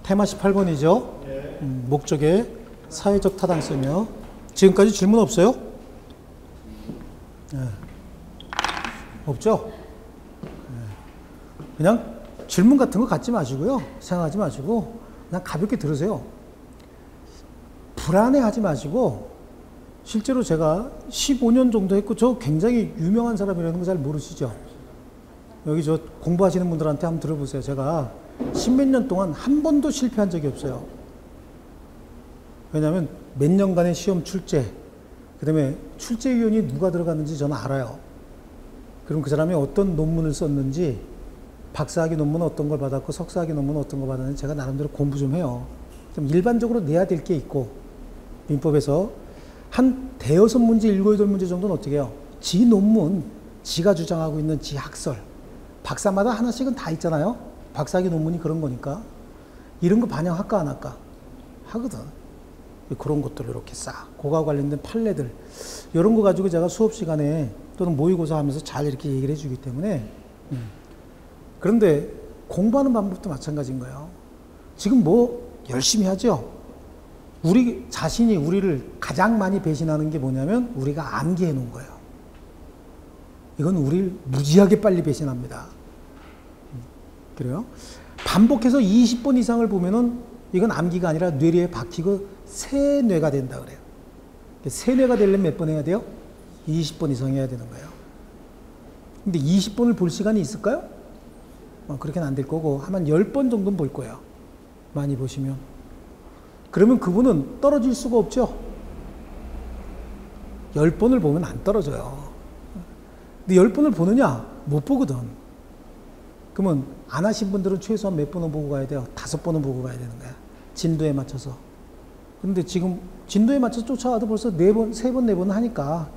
테마 18번이죠. 목적의 사회적 타당성이요. 지금까지 질문 없어요? 네. 없죠? 네. 그냥 질문 같은 거 갖지 마시고요. 생각하지 마시고 그냥 가볍게 들으세요. 불안해하지 마시고 실제로 제가 15년 정도 했고 저 굉장히 유명한 사람이라는 거 잘 모르시죠? 여기 저 공부하시는 분들한테 한번 들어보세요. 제가 십몇 년 동안 한 번도 실패한 적이 없어요. 왜냐하면 몇 년간의 시험 출제, 그 다음에 출제위원이 누가 들어갔는지 저는 알아요. 그럼 그 사람이 어떤 논문을 썼는지, 박사학위 논문은 어떤 걸 받았고 석사학위 논문은 어떤 걸 받았는지 제가 나름대로 공부 좀 해요. 좀 일반적으로 내야 될 게 있고, 민법에서 한 대여섯 문제, 일곱, 여덟 문제 정도는 어떻게 해요? 지 논문, 지가 주장하고 있는 지 학설, 박사마다 하나씩은 다 있잖아요. 박사학위 논문이 그런 거니까. 이런 거 반영할까 안 할까? 하거든. 그런 것들을 이렇게 싹, 그거와 관련된 판례들, 이런 거 가지고 제가 수업 시간에 또는 모의고사 하면서 잘 이렇게 얘기를 해주기 때문에. 그런데 공부하는 방법도 마찬가지인 거예요. 지금 뭐 열심히 하죠? 우리 자신이 우리를 가장 많이 배신하는 게 뭐냐면 우리가 암기해 놓은 거예요. 이건 우리를 무지하게 빨리 배신합니다. 그래요? 반복해서 20번 이상을 보면은 이건 암기가 아니라 뇌리에 박히고 세뇌가 된다 그래요. 세뇌가 되려면 몇 번 해야 돼요? 20번 이상 해야 되는 거예요. 근데 20번을 볼 시간이 있을까요? 그렇게는 안 될 거고 한 10번 정도는 볼 거예요. 많이 보시면. 그러면 그분은 떨어질 수가 없죠. 10번을 보면 안 떨어져요. 근데 10번을 보느냐? 못 보거든. 그러면 안 하신 분들은 최소한 몇 번은 보고 가야 돼요? 5번은 보고 가야 되는 거야. 진도에 맞춰서. 근데 지금 진도에 맞춰서 쫓아와도 벌써 4번, 3번, 4번 하니까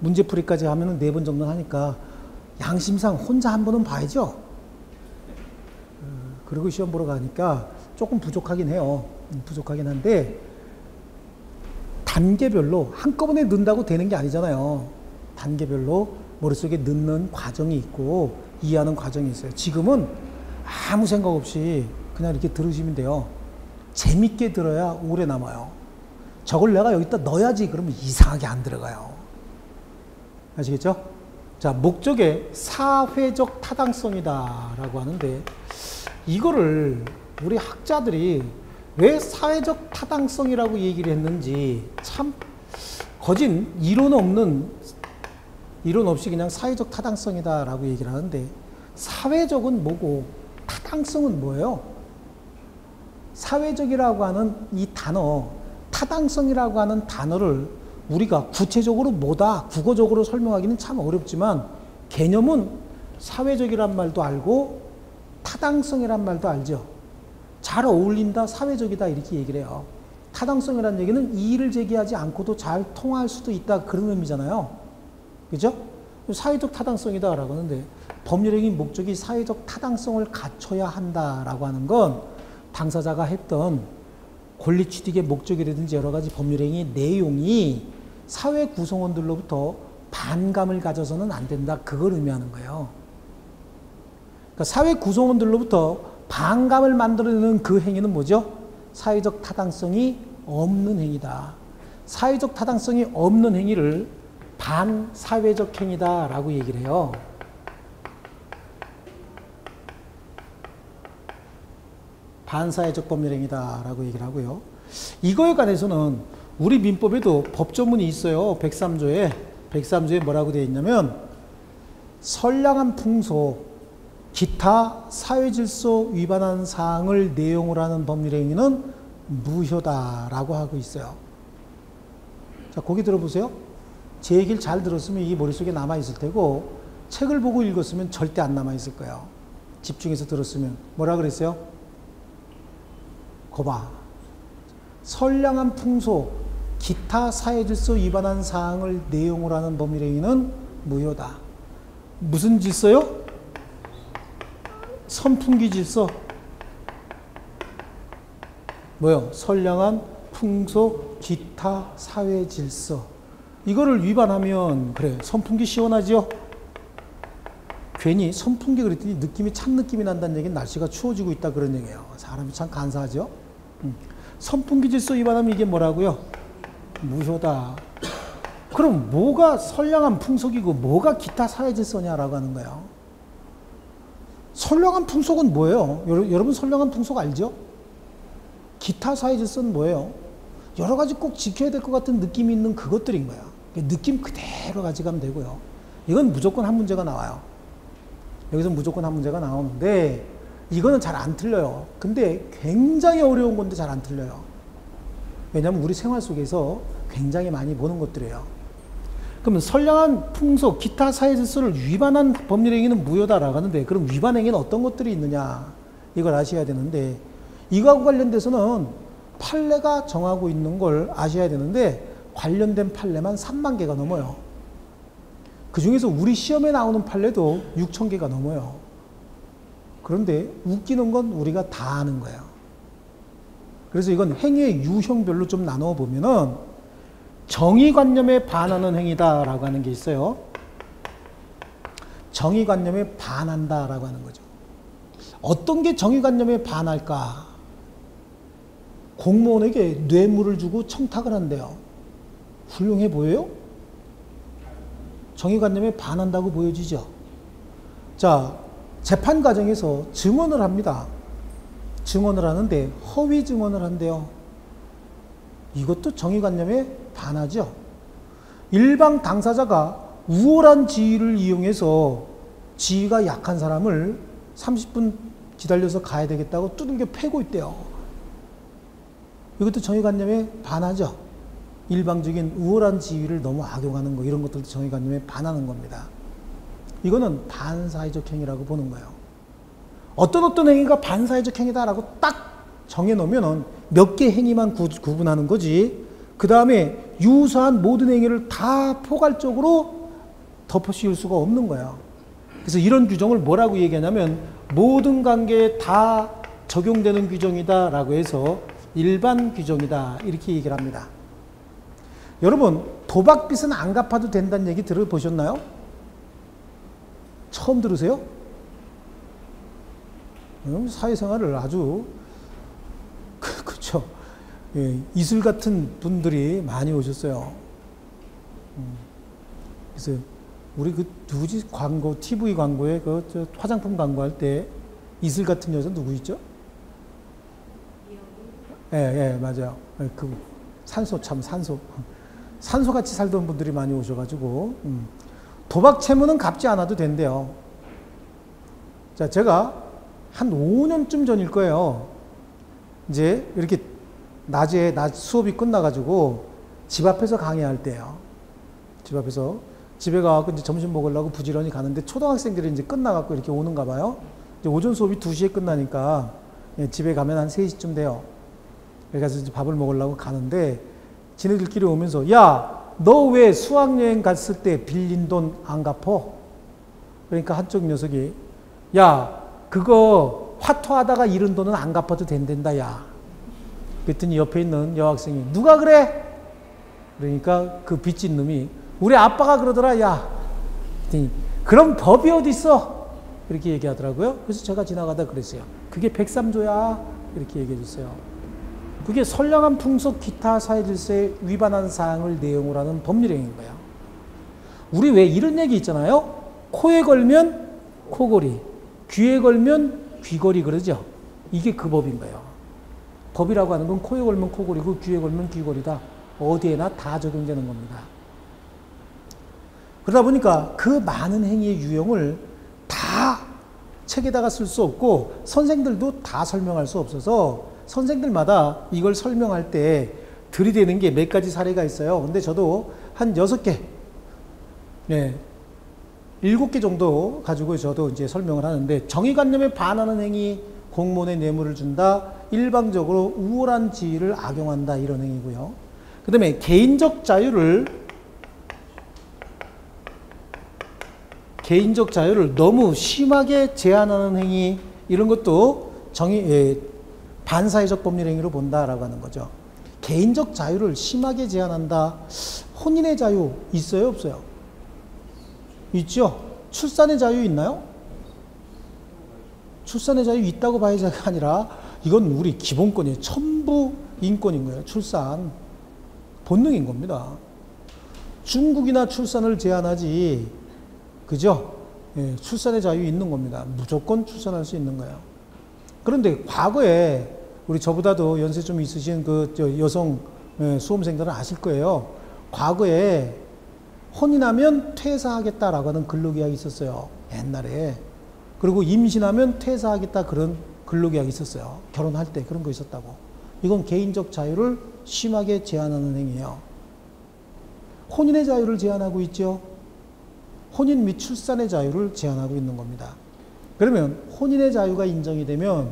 문제풀이까지 하면은 4번 정도 하니까 양심상 혼자 한 번은 봐야죠. 그리고 시험 보러 가니까 조금 부족하긴 해요. 부족하긴 한데 단계별로 한꺼번에 넣는다고 되는 게 아니잖아요. 단계별로 머릿속에 넣는 과정이 있고 이해하는 과정이 있어요. 지금은 아무 생각 없이 그냥 이렇게 들으시면 돼요. 재밌게 들어야 오래 남아요. 저걸 내가 여기다 넣어야지 그러면 이상하게 안 들어가요. 아시겠죠? 자, 목적의 사회적 타당성이다 라고 하는데 이거를 우리 학자들이 왜 사회적 타당성이라고 얘기를 했는지 참 거진 이론 없이 그냥 사회적 타당성이다 라고 얘기를 하는데 사회적은 뭐고 타당성은 뭐예요? 사회적이라고 하는 이 단어, 타당성이라고 하는 단어를 우리가 구체적으로 뭐다, 국어적으로 설명하기는 참 어렵지만 개념은 사회적이란 말도 알고 타당성이란 말도 알죠. 잘 어울린다, 사회적이다 이렇게 얘기를 해요. 타당성이라는 얘기는 이의를 제기하지 않고도 잘 통할 수도 있다 그런 의미잖아요. 그죠? 사회적 타당성이다 라고 하는데 법률행위 목적이 사회적 타당성을 갖춰야 한다라고 하는 건 당사자가 했던 권리 취득의 목적이라든지 여러 가지 법률행위 내용이 사회 구성원들로부터 반감을 가져서는 안 된다. 그걸 의미하는 거예요. 그러니까 사회 구성원들로부터 반감을 만들어내는 그 행위는 뭐죠? 사회적 타당성이 없는 행위다. 사회적 타당성이 없는 행위를 반사회적 행위다 라고 얘기를 해요. 반사회적 법률행위다 라고 얘기를 하고요. 이거에 관해서는 우리 민법에도 법조문이 있어요. 103조에 뭐라고 되어 있냐면 선량한 풍속, 기타 사회질서 위반한 사항을 내용으로 하는 법률행위는 무효다라고 하고 있어요. 자, 거기 들어보세요. 제 얘기를 잘 들었으면 이게 머릿속에 남아있을 테고 책을 보고 읽었으면 절대 안 남아있을 거예요. 집중해서 들었으면. 뭐라 그랬어요? 거봐. 선량한 풍속, 기타 사회질서 위반한 사항을 내용으로 하는 법률행위는 무효다. 무슨 질서요? 선풍기 질서. 뭐요? 선량한 풍속, 기타 사회 질서. 이거를 위반하면 그래 선풍기 시원하죠? 괜히 선풍기 그랬더니 느낌이 찬 느낌이 난다는 얘기는 날씨가 추워지고 있다 그런 얘기예요. 사람이 참 간사하죠. 선풍기 질서 위반하면 이게 뭐라고요? 무효다. 그럼 뭐가 선량한 풍속이고 뭐가 기타 사회 질서냐라고 하는 거예요. 선량한 풍속은 뭐예요? 여러분 선량한 풍속 알죠? 기타 사회 질서는 뭐예요? 여러 가지 꼭 지켜야 될 것 같은 느낌이 있는 그것들인 거야. 느낌 그대로 가져가면 되고요. 이건 무조건 한 문제가 나와요. 여기서 무조건 한 문제가 나오는데 이거는 잘 안 틀려요. 근데 굉장히 어려운 건데 잘 안 틀려요. 왜냐하면 우리 생활 속에서 굉장히 많이 보는 것들이에요. 그러면 선량한 풍속, 기타 사회 질서를 위반한 법률 행위는 무효다라고 하는데 그럼 위반 행위는 어떤 것들이 있느냐 이걸 아셔야 되는데 이거하고 관련돼서는 판례가 정하고 있는 걸 아셔야 되는데 관련된 판례만 3만 개가 넘어요. 그 중에서 우리 시험에 나오는 판례도 6천 개가 넘어요. 그런데 웃기는 건 우리가 다 아는 거예요. 그래서 이건 행위의 유형별로 좀 나눠 보면은 정의관념에 반하는 행위다라고 하는 게 있어요. 정의관념에 반한다라고 하는 거죠. 어떤 게 정의관념에 반할까? 공무원에게 뇌물을 주고 청탁을 한대요. 훌륭해 보여요? 정의관념에 반한다고 보여지죠. 자, 재판 과정에서 증언을 합니다. 증언을 하는데 허위 증언을 한대요. 이것도 정의관념에 반하죠. 일방 당사자가 우월한 지위를 이용해서 지위가 약한 사람을 30분 기다려서 가야 되겠다고 두들겨 패고 있대요. 이것도 정의관념에 반하죠. 일방적인 우월한 지위를 너무 악용하는 거 이런 것들도 정의관념에 반하는 겁니다. 이거는 반사회적 행위라고 보는 거예요. 어떤 행위가 반사회적 행위다라고 딱 정해놓으면 몇 개 행위만 구분하는 거지 그 다음에 유사한 모든 행위를 다 포괄적으로 덮어씌울 수가 없는 거예요. 그래서 이런 규정을 뭐라고 얘기하냐면 모든 관계에 다 적용되는 규정이다라고 해서 일반 규정이다 이렇게 얘기를 합니다. 여러분 도박빚은 안 갚아도 된다는 얘기 들어보셨나요? 처음 들으세요? 사회생활을 아주 그렇죠. 예, 이슬 같은 분들이 많이 오셨어요. 그래서 우리 그 누구지 광고 TV 광고에 저 화장품 광고할 때 이슬 같은 여자 누구 있죠? 예, 맞아요. 그 산소 산소같이 살던 분들이 많이 오셔가지고 도박 채무는 갚지 않아도 된대요. 자, 제가 한 5년쯤 전일 거예요. 이제 이렇게 낮에 낮 수업이 끝나가지고 집 앞에서 강의할 때요. 집 앞에서 집에 가서 이제 점심 먹으려고 부지런히 가는데 초등학생들이 이제 끝나갖고 이렇게 오는가 봐요. 이제 오전 수업이 2시에 끝나니까 집에 가면 한 3시쯤 돼요. 그래서 이제 밥을 먹으려고 가는데 지네들끼리 오면서 야, 너 왜 수학여행 갔을 때 빌린 돈 안 갚어? 그러니까 한쪽 녀석이 야, 그거 화투하다가 잃은 돈은 안 갚아도 된단다 야. 그랬더니 옆에 있는 여학생이 누가 그래? 그러니까 그 빚진 놈이 우리 아빠가 그러더라 야. 그랬더니 그럼 법이 어디 있어? 이렇게 얘기하더라고요. 그래서 제가 지나가다 그랬어요. 그게 103조야. 이렇게 얘기해 줬어요. 그게 선량한 풍속 기타 사회질서에 위반한 사항을 내용으로 하는 법률행위인 거예요. 우리 왜 이런 얘기 있잖아요. 코에 걸면 코걸이, 귀에 걸면 귀걸이 그러죠. 이게 그 법인 거예요. 법이라고 하는 건 코에 걸면 코걸이고 귀에 걸면 귀걸이다. 어디에나 다 적용되는 겁니다. 그러다 보니까 그 많은 행위의 유형을 다 책에다가 쓸 수 없고 선생들도 다 설명할 수 없어서 선생들마다 이걸 설명할 때 들이대는 게 몇 가지 사례가 있어요. 근데 저도 한 6개, 7개 정도 가지고 저도 이제 설명을 하는데 정의관념에 반하는 행위, 공무원에 뇌물을 준다, 일방적으로 우월한 지위를 악용한다 이런 행위고요. 그 다음에 개인적 자유를 너무 심하게 제한하는 행위 이런 것도 반사회적 법률 행위로 본다라고 하는 거죠. 개인적 자유를 심하게 제한한다. 혼인의 자유 있어요, 없어요? 있죠. 출산의 자유 있나요? 출산의 자유 있다고 봐야지가 아니라 이건 우리 기본권이에요. 천부 인권인 거예요. 출산. 본능인 겁니다. 중국이나 출산을 제한하지, 그죠? 예, 출산의 자유 있는 겁니다. 무조건 출산할 수 있는 거예요. 그런데 과거에 우리 저보다도 연세 좀 있으신 그 여성 수험생들은 아실 거예요. 과거에 혼인하면 퇴사하겠다라고 하는 근로계약이 있었어요. 옛날에. 그리고 임신하면 퇴사하겠다 그런 근로계약이 있었어요. 결혼할 때 그런 거 있었다고. 이건 개인적 자유를 심하게 제한하는 행위예요. 혼인의 자유를 제한하고 있죠. 혼인 및 출산의 자유를 제한하고 있는 겁니다. 그러면 혼인의 자유가 인정이 되면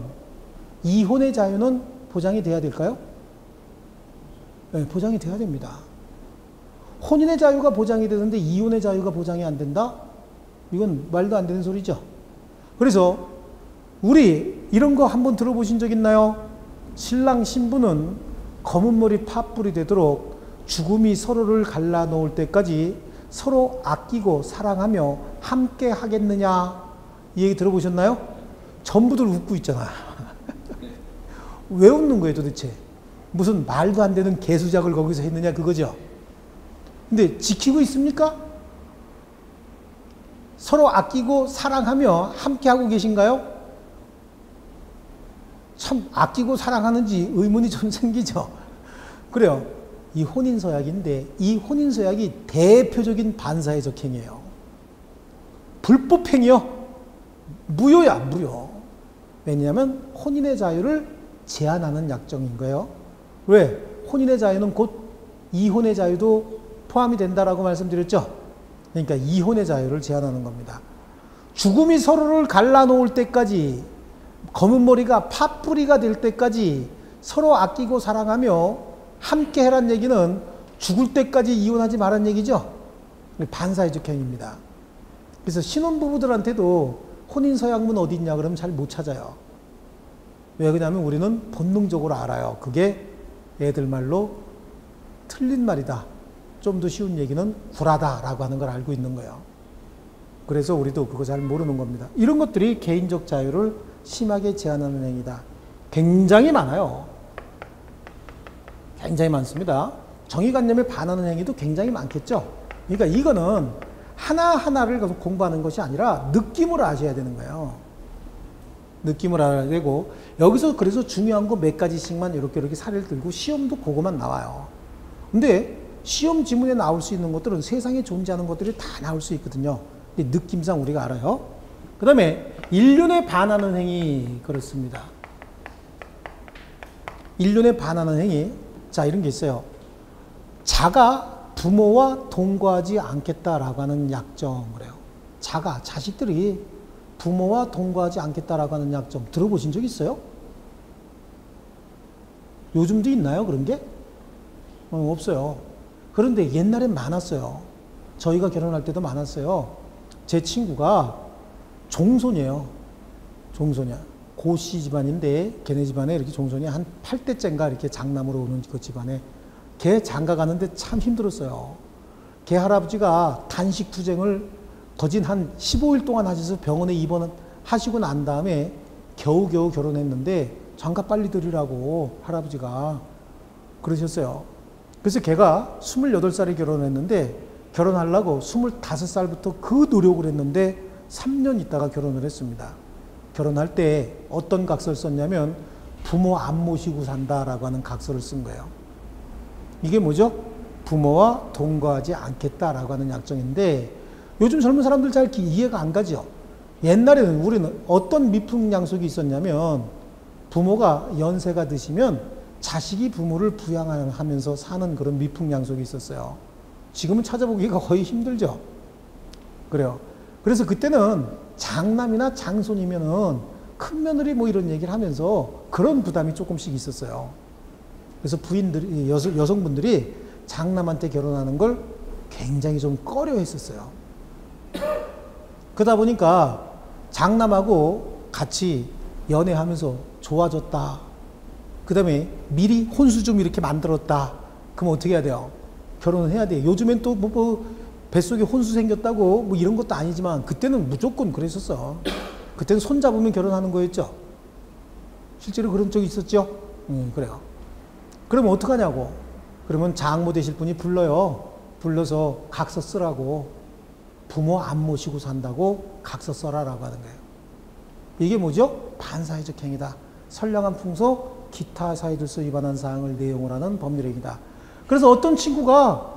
이혼의 자유는 보장이 돼야 될까요? 네, 보장이 돼야 됩니다. 혼인의 자유가 보장이 되는데 이혼의 자유가 보장이 안 된다? 이건 말도 안 되는 소리죠. 그래서 우리 이런 거 한번 들어보신 적 있나요? 신랑 신부는 검은 머리 팥불이 되도록 죽음이 서로를 갈라놓을 때까지 서로 아끼고 사랑하며 함께 하겠느냐, 이 얘기 들어보셨나요? 전부들 웃고 있잖아. 왜 웃는 거예요 도대체? 무슨 말도 안 되는 개수작을 거기서 했느냐 그거죠. 근데 지키고 있습니까? 서로 아끼고 사랑하며 함께 하고 계신가요? 참 아끼고 사랑하는지 의문이 좀 생기죠. 그래요. 이 혼인서약인데 이 혼인서약이 대표적인 반사회적 행위예요. 불법행위요. 무효야, 무효. 왜냐하면 혼인의 자유를 제한하는 약정인 거예요. 왜? 혼인의 자유는 곧 이혼의 자유도 포함이 된다라고 말씀드렸죠. 그러니까 이혼의 자유를 제한하는 겁니다. 죽음이 서로를 갈라놓을 때까지, 검은 머리가 팥뿌리가 될 때까지 서로 아끼고 사랑하며 함께 해란 얘기는 죽을 때까지 이혼하지 말란 얘기죠. 반사회적 행위입니다. 그래서 신혼부부들한테도 혼인서약문 어디 있냐 그러면 잘 못 찾아요. 왜 그러냐면 우리는 본능적으로 알아요. 그게 애들 말로 틀린 말이다. 좀 더 쉬운 얘기는 구라다라고 하는 걸 알고 있는 거예요. 그래서 우리도 그거 잘 모르는 겁니다. 이런 것들이 개인적 자유를 심하게 제한하는 행위다. 굉장히 많아요. 굉장히 많습니다. 정의관념에 반하는 행위도 굉장히 많겠죠. 그러니까 이거는 하나하나를 공부하는 것이 아니라 느낌을 아셔야 되는 거예요. 느낌을 알아야 되고, 여기서 그래서 중요한 거 몇 가지씩만 이렇게 사례를 들고 시험도 그거만 나와요. 근데 시험 지문에 나올 수 있는 것들은 세상에 존재하는 것들이 다 나올 수 있거든요. 근데 느낌상 우리가 알아요. 그 다음에 인륜에 반하는 행위, 그렇습니다. 인륜에 반하는 행위. 자, 이런 게 있어요. 자가 부모와 동거하지 않겠다라고 하는 약정을 해요. 자식들이 부모와 동거하지 않겠다라고 하는 약정 들어보신 적 있어요? 요즘도 있나요, 그런 게? 없어요. 그런데 옛날엔 많았어요. 저희가 결혼할 때도 많았어요. 제 친구가 종손이에요. 종손이야. 고씨 집안인데 걔네 집안에 이렇게 종손이 한 8대째인가 이렇게 장남으로 오는 그 집안에 걔 장가 가는데 참 힘들었어요. 걔 할아버지가 단식 투쟁을 거진 한 15일 동안 하셔서 병원에 입원하시고 난 다음에 겨우겨우 결혼했는데 장가 빨리 드리라고 할아버지가 그러셨어요. 그래서 걔가 28살에 결혼했는데 결혼하려고 25살부터 그 노력을 했는데 3년 있다가 결혼을 했습니다. 결혼할 때 어떤 각서를 썼냐면 부모 안 모시고 산다라고 하는 각서를 쓴 거예요. 이게 뭐죠? 부모와 동거하지 않겠다라고 하는 약정인데 요즘 젊은 사람들 잘 이해가 안 가죠. 옛날에는 우리는 어떤 미풍양속이 있었냐면 부모가 연세가 드시면 자식이 부모를 부양하면서 사는 그런 미풍양속이 있었어요. 지금은 찾아보기가 거의 힘들죠. 그래요. 그래서 그때는 장남이나 장손이면은 큰 며느리 뭐 이런 얘기를 하면서 그런 부담이 조금씩 있었어요. 그래서 부인들이, 여성분들이 장남한테 결혼하는 걸 굉장히 좀 꺼려 했었어요. 그러다 보니까 장남하고 같이 연애하면서 좋아졌다. 그 다음에 미리 혼수 좀 이렇게 만들었다. 그럼 어떻게 해야 돼요? 결혼을 해야 돼요. 요즘엔 또 뱃속에 혼수 생겼다고 뭐 이런 것도 아니지만 그때는 무조건 그랬었어. 그때는 손 잡으면 결혼하는 거였죠. 실제로 그런 적이 있었죠. 그래요. 그러면 어떡하냐고. 그러면 장모 되실 분이 불러요. 불러서 각서 쓰라고. 부모 안 모시고 산다고 각서 써라라고 하는 거예요. 이게 뭐죠? 반사회적 행위다. 선량한 풍속, 기타 사회질서 위반한 사항을 내용을 하는 법률행위다. 그래서 어떤 친구가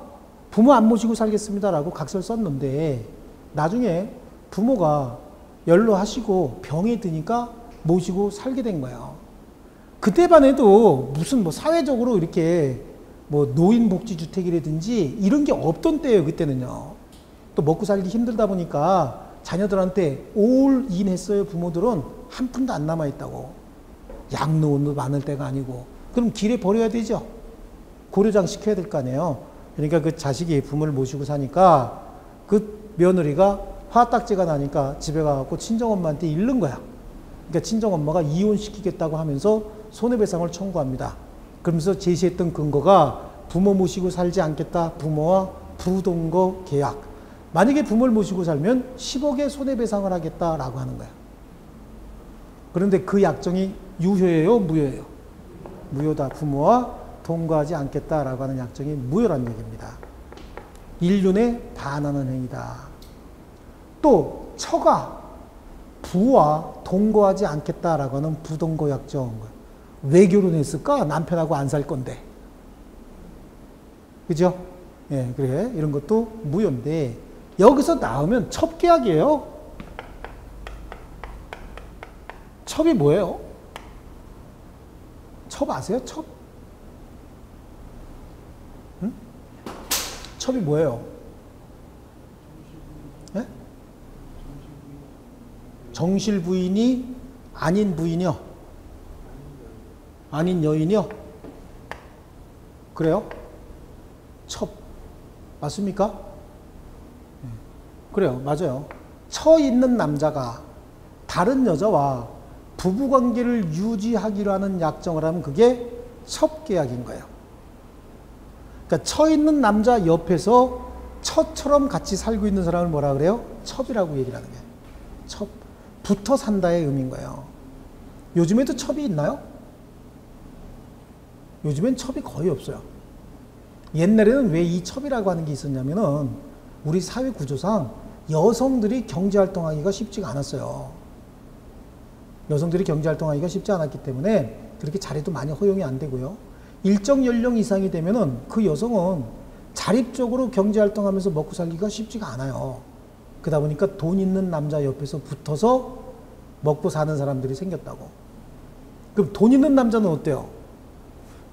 부모 안 모시고 살겠습니다라고 각서를 썼는데 나중에 부모가 연로하시고 병이 드니까 모시고 살게 된 거예요. 그때만 해도 무슨 뭐 사회적으로 이렇게 뭐 노인복지주택이라든지 이런 게 없던 때예요. 그때는요. 또 먹고 살기 힘들다 보니까 자녀들한테 올인 했어요. 부모들은 한 푼도 안 남아있다고. 양로원도 많을 때가 아니고. 그럼 길에 버려야 되죠. 고려장 시켜야 될 거 아니에요. 그러니까 그 자식이 부모를 모시고 사니까 그 며느리가 화딱지가 나니까 집에 가서 친정엄마한테 잃는 거야. 그러니까 친정엄마가 이혼시키겠다고 하면서 손해배상을 청구합니다. 그러면서 제시했던 근거가 부모 모시고 살지 않겠다. 부모와 부동거 계약. 만약에 부모를 모시고 살면 10억의 손해배상을 하겠다라고 하는 거야. 그런데 그 약정이 유효예요? 무효예요? 무효다. 부모와 동거하지 않겠다라고 하는 약정이 무효란 얘기입니다. 인륜에 반하는 행위다. 또 처가 부와 동거하지 않겠다라고 하는 부동거 약정. 왜 결혼했을까? 남편하고 안 살 건데. 그죠? 예, 그래. 이런 것도 무효인데 여기서 나오면 첩계약이에요. 첩이 뭐예요? 첩 아세요? 첩? 응? 첩이 뭐예요? 예? 정실 부인이 아닌 부인이요? 아닌 여인이요? 그래요? 첩 맞습니까? 그래요. 맞아요. 처 있는 남자가 다른 여자와 부부관계를 유지하기로 하는 약정을 하면 그게 첩계약인 거예요. 그러니까 처 있는 남자 옆에서 처처럼 같이 살고 있는 사람을 뭐라 그래요? 첩이라고 얘기를 하는 거예요. 첩. 붙어 산다의 의미인 거예요. 요즘에도 첩이 있나요? 요즘엔 첩이 거의 없어요. 옛날에는 왜 이 첩이라고 하는 게 있었냐면은 우리 사회 구조상 여성들이 경제활동하기가 쉽지가 않았어요. 여성들이 경제활동하기가 쉽지 않았기 때문에 그렇게 자리도 많이 허용이 안 되고요. 일정 연령 이상이 되면은 그 여성은 자립적으로 경제활동하면서 먹고 살기가 쉽지가 않아요. 그러다 보니까 돈 있는 남자 옆에서 붙어서 먹고 사는 사람들이 생겼다고. 그럼 돈 있는 남자는 어때요?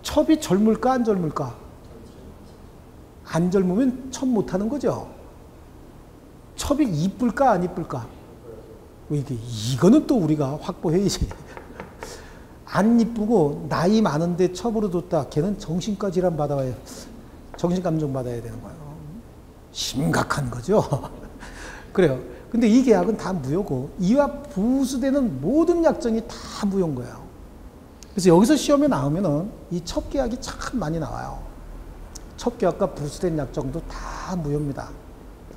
첩이 젊을까 안 젊을까? 안 젊으면 첩 못하는 거죠. 첩이 이쁠까 안 이쁠까? 이거는 또 우리가 확보해야지. 안 이쁘고 나이 많은데 첩으로 뒀다. 걔는 정신과 질환 받아야 정신감정 받아야 되는 거예요. 심각한 거죠. 그래요. 근데 이 계약은 다 무효고 이와 부수되는 모든 약정이 다 무효인 거예요. 그래서 여기서 시험에 나오면은 이 첩계약이 참 많이 나와요. 첩계약과 부수된 약정도 다 무효입니다.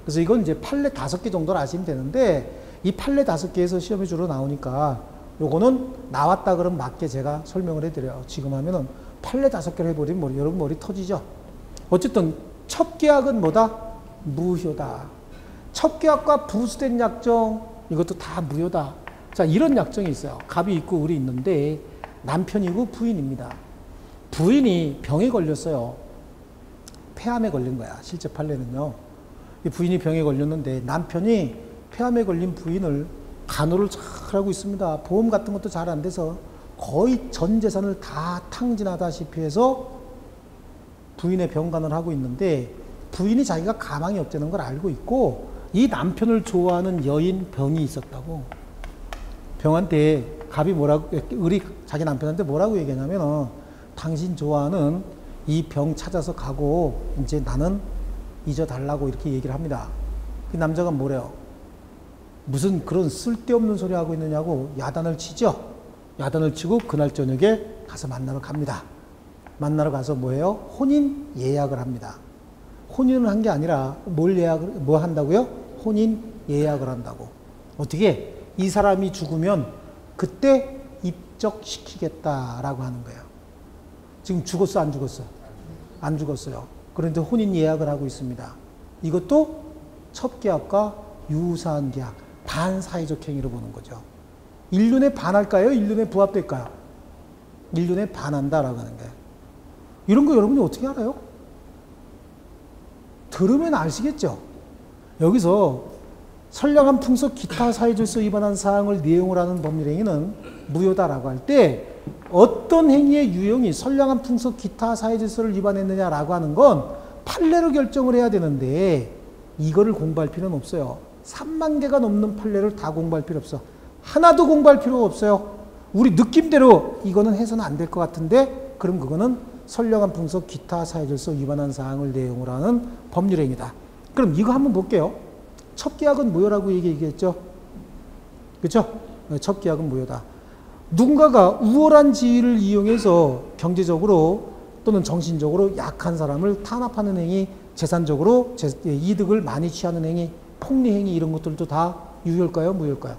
그래서 이건 이제 판례 5개 정도를 아시면 되는데 이 판례 5개에서 시험에 주로 나오니까 요거는 나왔다 그러면 맞게 제가 설명을 해드려요. 지금 하면은 판례 5개를 해버리면 여러분 머리 터지죠. 어쨌든 첩계약은 뭐다? 무효다. 첩계약과 부수된 약정 이것도 다 무효다. 자, 이런 약정이 있어요. 갑이 있고 을이 있는데 남편이고 부인입니다. 부인이 병에 걸렸어요. 폐암에 걸린 거야. 실제 판례는요. 이 부인이 병에 걸렸는데 남편이 폐암에 걸린 부인을 간호를 잘 하고 있습니다. 보험 같은 것도 잘 안 돼서 거의 전 재산을 다 탕진하다시피 해서 부인의 병간호를 하고 있는데 부인이 자기가 가망이 없다는 걸 알고 있고 이 남편을 좋아하는 여인 병이 있었다고. 병한테 갑이 을이 자기 남편한테 뭐라고 얘기하냐면 당신 좋아하는 이 병 찾아서 가고 이제 나는 잊어달라고 이렇게 얘기를 합니다. 그 남자가 뭐래요? 무슨 그런 쓸데없는 소리 하고 있느냐고 야단을 치죠. 야단을 치고 그날 저녁에 가서 만나러 갑니다. 만나러 가서 뭐예요? 혼인 예약을 합니다. 혼인을 한 게 아니라 뭐 한다고요? 혼인 예약을 한다고. 어떻게? 이 사람이 죽으면 그때 입적시키겠다라고 하는 거예요. 지금 죽었어, 안 죽었어? 안 죽었어요. 그런데 혼인 예약을 하고 있습니다. 이것도 첩계약과 유사한 계약, 반사회적 행위로 보는 거죠. 인륜에 반할까요? 인륜에 부합될까요? 인륜에 반한다라고 하는 거예요. 이런 거 여러분이 어떻게 알아요? 들으면 아시겠죠? 여기서 선량한 풍속 기타 사회질서 위반한 사항을 내용으로 하는 법률행위는 무효다라고 할 때 어떤 행위의 유형이 선량한 풍속 기타 사회질서를 위반했느냐라고 하는 건 판례로 결정을 해야 되는데 이거를 공부할 필요는 없어요. 3만 개가 넘는 판례를 다 공부할 필요 없어. 하나도 공부할 필요가 없어요. 우리 느낌대로 이거는 해서는 안 될 것 같은데 그럼 그거는 선량한 풍속 기타 사회질서 위반한 사항을 내용으로 하는 법률행위다. 그럼 이거 한번 볼게요. 첩계약은 무효라고 얘기했죠. 그렇죠? 첩계약은 무효다. 누군가가 우월한 지위를 이용해서 경제적으로 또는 정신적으로 약한 사람을 탄압하는 행위, 재산적으로 이득을 많이 취하는 행위, 폭리행위 이런 것들도 다 유효일까요? 무효일까요?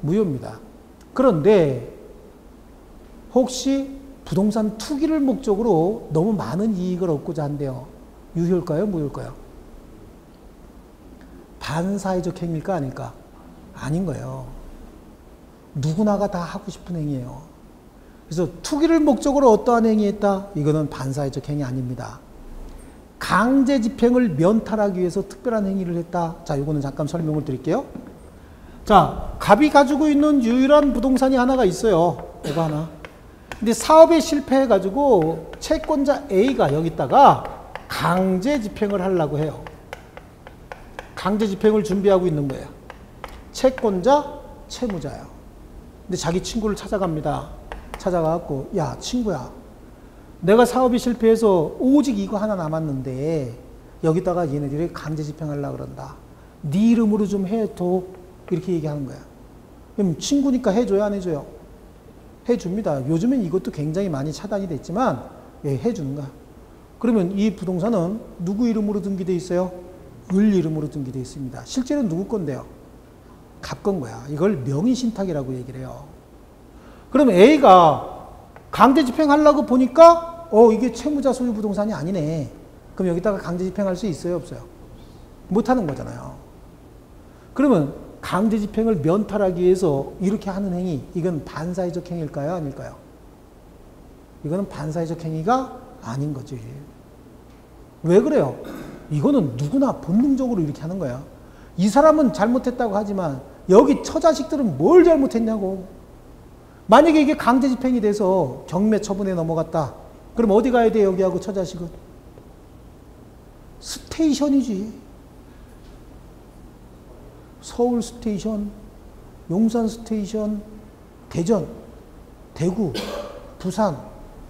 무효입니다. 그런데 혹시 부동산 투기를 목적으로 너무 많은 이익을 얻고자 한대요. 유효일까요? 무효일까요? 반사회적 행위일까 아닐까? 아닌 거예요. 누구나가 다 하고 싶은 행위예요. 그래서 투기를 목적으로 어떠한 행위했다? 이거는 반사회적 행위 아닙니다. 강제 집행을 면탈하기 위해서 특별한 행위를 했다. 자, 이거는 잠깐 설명을 드릴게요. 자, 갑이 가지고 있는 유일한 부동산이 하나가 있어요. 이거 하나. 근데 사업에 실패해가지고 채권자 A가 여기다가 강제 집행을 하려고 해요. 강제 집행을 준비하고 있는 거예요. 채권자, 채무자예요. 근데 자기 친구를 찾아갑니다. 찾아가갖고, 야, 친구야. 내가 사업이 실패해서 오직 이거 하나 남았는데 여기다가 얘네들이 강제 집행하려고 그런다. 네 이름으로 좀 해줘. 이렇게 얘기하는 거야. 그럼 친구니까 해줘요, 안 해줘요? 해줍니다. 요즘엔 이것도 굉장히 많이 차단이 됐지만 예, 해주는 거야. 그러면 이 부동산은 누구 이름으로 등기되어 있어요? 을 이름으로 등기되어 있습니다. 실제로 누구 건데요? 갑 건 거야. 이걸 명의신탁이라고 얘기를 해요. 그럼 A가 강제 집행하려고 보니까 이게 채무자 소유 부동산이 아니네. 그럼 여기다가 강제 집행할 수 있어요, 없어요? 못하는 거잖아요. 그러면 강제 집행을 면탈하기 위해서 이렇게 하는 행위, 이건 반사회적 행위일까요, 아닐까요? 이거는 반사회적 행위가 아닌 거지. 왜 그래요? 이거는 누구나 본능적으로 이렇게 하는 거야. 이 사람은 잘못했다고 하지만 여기 처자식들은 뭘 잘못했냐고. 만약에 이게 강제 집행이 돼서 경매 처분에 넘어갔다. 그럼 어디 가야 돼, 여기하고 처자식은? 스테이션이지. 서울 스테이션, 용산 스테이션, 대전, 대구, 부산,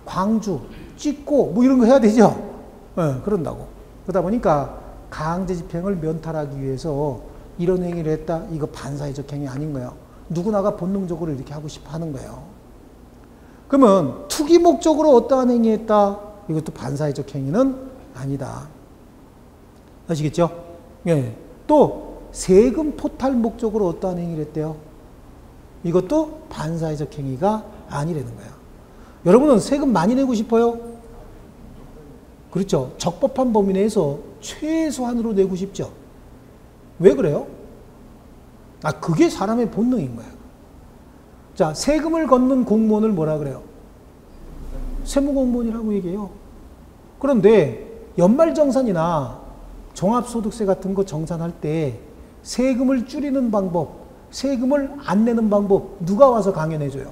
광주, 찍고 뭐 이런 거 해야 되죠. 네, 그런다고. 그러다 보니까 강제 집행을 면탈하기 위해서 이런 행위를 했다. 이거 반사회적 행위 아닌 거예요. 누구나가 본능적으로 이렇게 하고 싶어 하는 거예요. 그러면 투기 목적으로 어떠한 행위했다? 이것도 반사회적 행위는 아니다. 아시겠죠? 예. 또 세금 포탈 목적으로 어떠한 행위를 했대요? 이것도 반사회적 행위가 아니라는 거예요. 여러분은 세금 많이 내고 싶어요? 그렇죠. 적법한 범위 내에서 최소한으로 내고 싶죠. 왜 그래요? 그게 사람의 본능인 거예요. 자, 세금을 걷는 공무원을 뭐라 그래요? 세무공무원이라고 얘기해요. 그런데 연말정산이나 종합소득세 같은 거 정산할 때 세금을 줄이는 방법, 세금을 안 내는 방법 누가 와서 강연해줘요?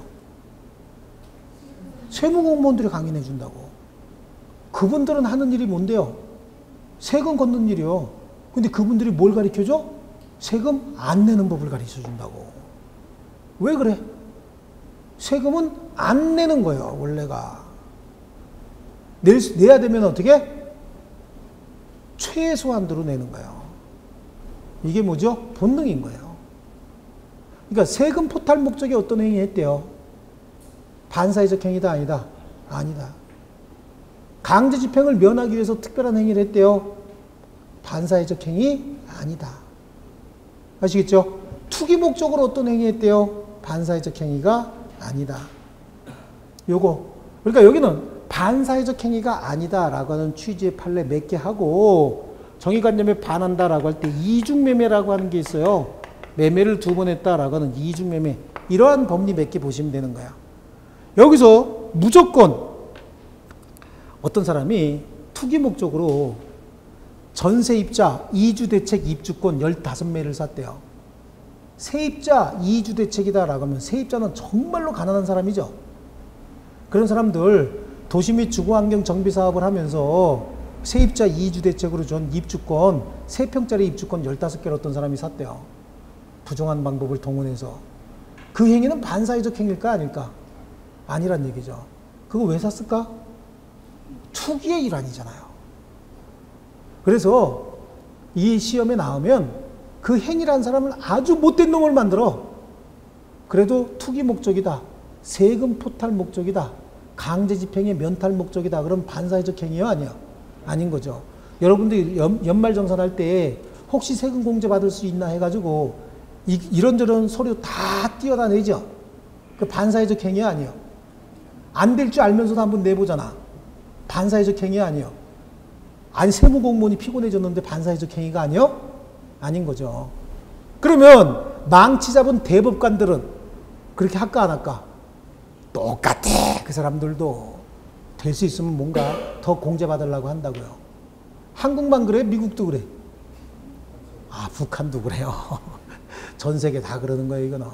세무공무원들이 강연해준다고. 그분들은 하는 일이 뭔데요? 세금 걷는 일이요. 근데 그분들이 뭘 가르쳐줘? 세금 안 내는 법을 가르쳐준다고. 왜 그래? 세금은 안 내는 거예요, 원래가. 내야 되면 어떻게? 최소한도로 내는 거예요. 이게 뭐죠? 본능인 거예요. 그러니까 세금 포탈 목적이 어떤 행위 했대요? 반사회적 행위다, 아니다? 아니다. 강제 집행을 면하기 위해서 특별한 행위를 했대요? 반사회적 행위? 아니다. 아시겠죠? 투기 목적으로 어떤 행위했대요? 반사회적 행위가 아니다. 요거. 그러니까 여기는 반사회적 행위가 아니다라고 하는 취지의 판례 몇 개 하고 정의관념에 반한다라고 할 때 이중매매라고 하는 게 있어요. 매매를 2번 했다라고 하는 이중매매. 이러한 법리 몇 개 보시면 되는 거야. 여기서 무조건 어떤 사람이 투기 목적으로 전세입자, 이주대책 입주권 15매를 샀대요. 세입자, 이주대책이다라고 하면 세입자는 정말로 가난한 사람이죠. 그런 사람들 도시 및 주거환경 정비 사업을 하면서 세입자, 이주대책으로 준 입주권, 3평짜리 입주권 15개를 어떤 사람이 샀대요. 부정한 방법을 동원해서. 그 행위는 반사회적 행위일까 아닐까? 아니란 얘기죠. 그거 왜 샀을까? 투기의 일환이잖아요. 그래서 이 시험에 나오면 그 행위라는 사람을 아주 못된 놈을 만들어. 그래도 투기 목적이다. 세금 포탈 목적이다. 강제 집행의 면탈 목적이다. 그럼 반사회적 행위요? 아니요? 아닌 거죠. 여러분들이 연말정산할 때 혹시 세금 공제 받을 수 있나 해가지고 이런저런 서류 다 띄어다내죠. 그 반사회적 행위 아니요? 안 될 줄 알면서도 한번 내보잖아. 반사회적 행위 아니요? 아니 세무공무원이 피곤해졌는데 반사회적 행위가 아니요? 아닌 거죠. 그러면 망치 잡은 대법관들은 그렇게 할까 안 할까? 똑같아. 그 사람들도 될 수 있으면 뭔가 더 공제받으려고 한다고요. 한국만 그래? 미국도 그래? 아, 북한도 그래요. 전 세계 다 그러는 거예요, 이거는.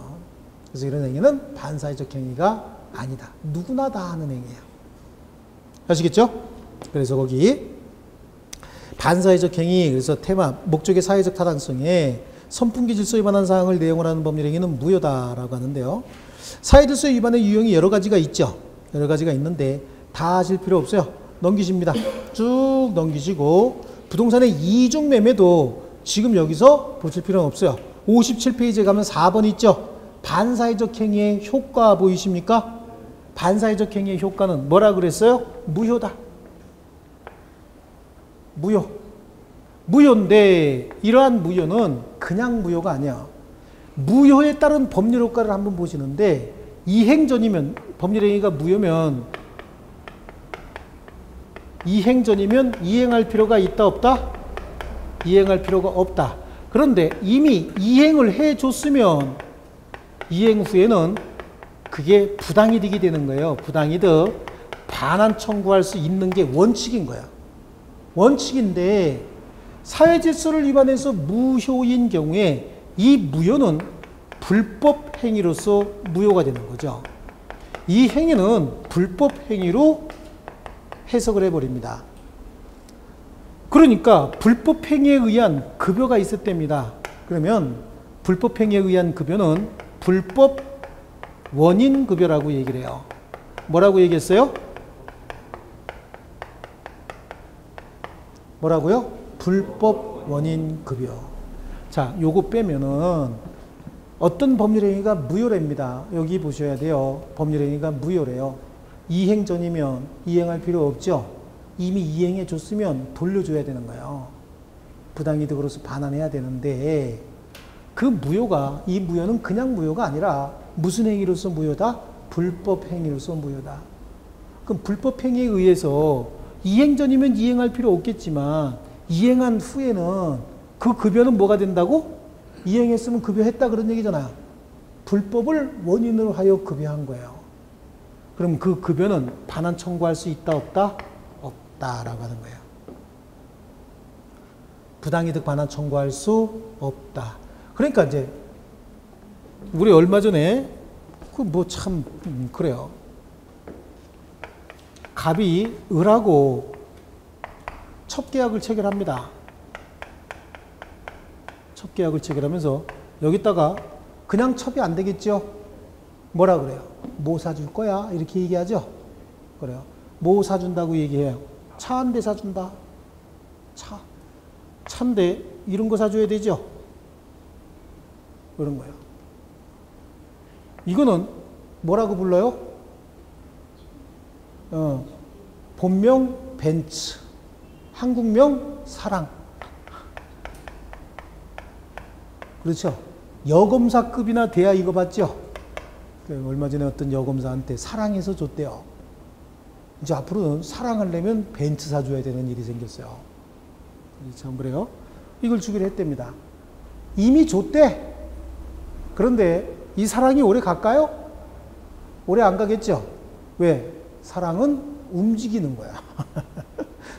그래서 이런 행위는 반사회적 행위가 아니다. 누구나 다 하는 행위예요. 아시겠죠? 그래서 거기 반사회적 행위, 그래서 테마, 목적의 사회적 타당성에 선풍기 질서에 관한 사항을 내용을 하는 법률 행위는 무효다라고 하는데요. 사회질서 위반의 유형이 여러 가지가 있죠. 여러 가지가 있는데 다 하실 필요 없어요. 넘기십니다. 쭉 넘기시고 부동산의 이중매매도 지금 여기서 보실 필요는 없어요. 57페이지에 가면 4번 있죠. 반사회적 행위의 효과 보이십니까? 반사회적 행위의 효과는 뭐라 그랬어요? 무효다. 무효. 무효인데 이러한 무효는 그냥 무효가 아니야. 무효에 따른 법률 효과를 한번 보시는데 이행전이면 법률행위가 무효면 이행전이면 이행할 필요가 있다 없다? 이행할 필요가 없다. 그런데 이미 이행을 해줬으면 이행 후에는 그게 부당이득이 되는 거예요. 부당이득 반환 청구할 수 있는 게 원칙인 거야. 원칙인데 사회질서를 위반해서 무효인 경우에 이 무효는 불법 행위로서 무효가 되는 거죠. 이 행위는 불법 행위로 해석을 해버립니다. 그러니까 불법 행위에 의한 급여가 있었답니다. 그러면 불법 행위에 의한 급여는 불법 원인 급여라고 얘기를 해요. 뭐라고 얘기했어요? 뭐라고요? 불법 원인 급여. 자, 요거 빼면은 어떤 법률행위가 무효랍니다. 여기 보셔야 돼요. 법률행위가 무효래요. 이행 전이면 이행할 필요 없죠. 이미 이행해 줬으면 돌려줘야 되는 거예요. 부당이득으로서 반환해야 되는데 그 무효가, 이 무효는 그냥 무효가 아니라 무슨 행위로서 무효다? 불법 행위로서 무효다. 그럼 불법 행위에 의해서 이행 전이면 이행할 필요 없겠지만 이행한 후에는 그 급여는 뭐가 된다고? 이행했으면 급여했다 그런 얘기잖아요. 불법을 원인으로 하여 급여한 거예요. 그럼 그 급여는 반환 청구할 수 있다 없다? 없다라고 하는 거예요. 부당이득 반환 청구할 수 없다. 그러니까 이제 우리 얼마 전에 그 뭐 참 그래요. 갑이 을하고 첩계약을 체결합니다. 첩계약을 체결하면서 여기다가 그냥 첩이 안 되겠죠? 뭐라 그래요? 뭐 사줄 거야? 이렇게 얘기하죠? 그래요. 뭐 사준다고 얘기해요? 차 한 대 사준다. 차인데 이런 거 사줘야 되죠? 그런 거예요. 이거는 뭐라고 불러요? 본명 벤츠, 한국명 사랑. 그렇죠? 여검사급이나 돼야 이거 봤죠? 얼마 전에 어떤 여검사한테 사랑해서 줬대요. 이제 앞으로는 사랑하려면 벤츠 사줘야 되는 일이 생겼어요. 참 그래요. 이걸 주기로 했답니다. 이미 줬대. 그런데 이 사랑이 오래 갈까요? 오래 안 가겠죠? 왜? 사랑은 움직이는 거야.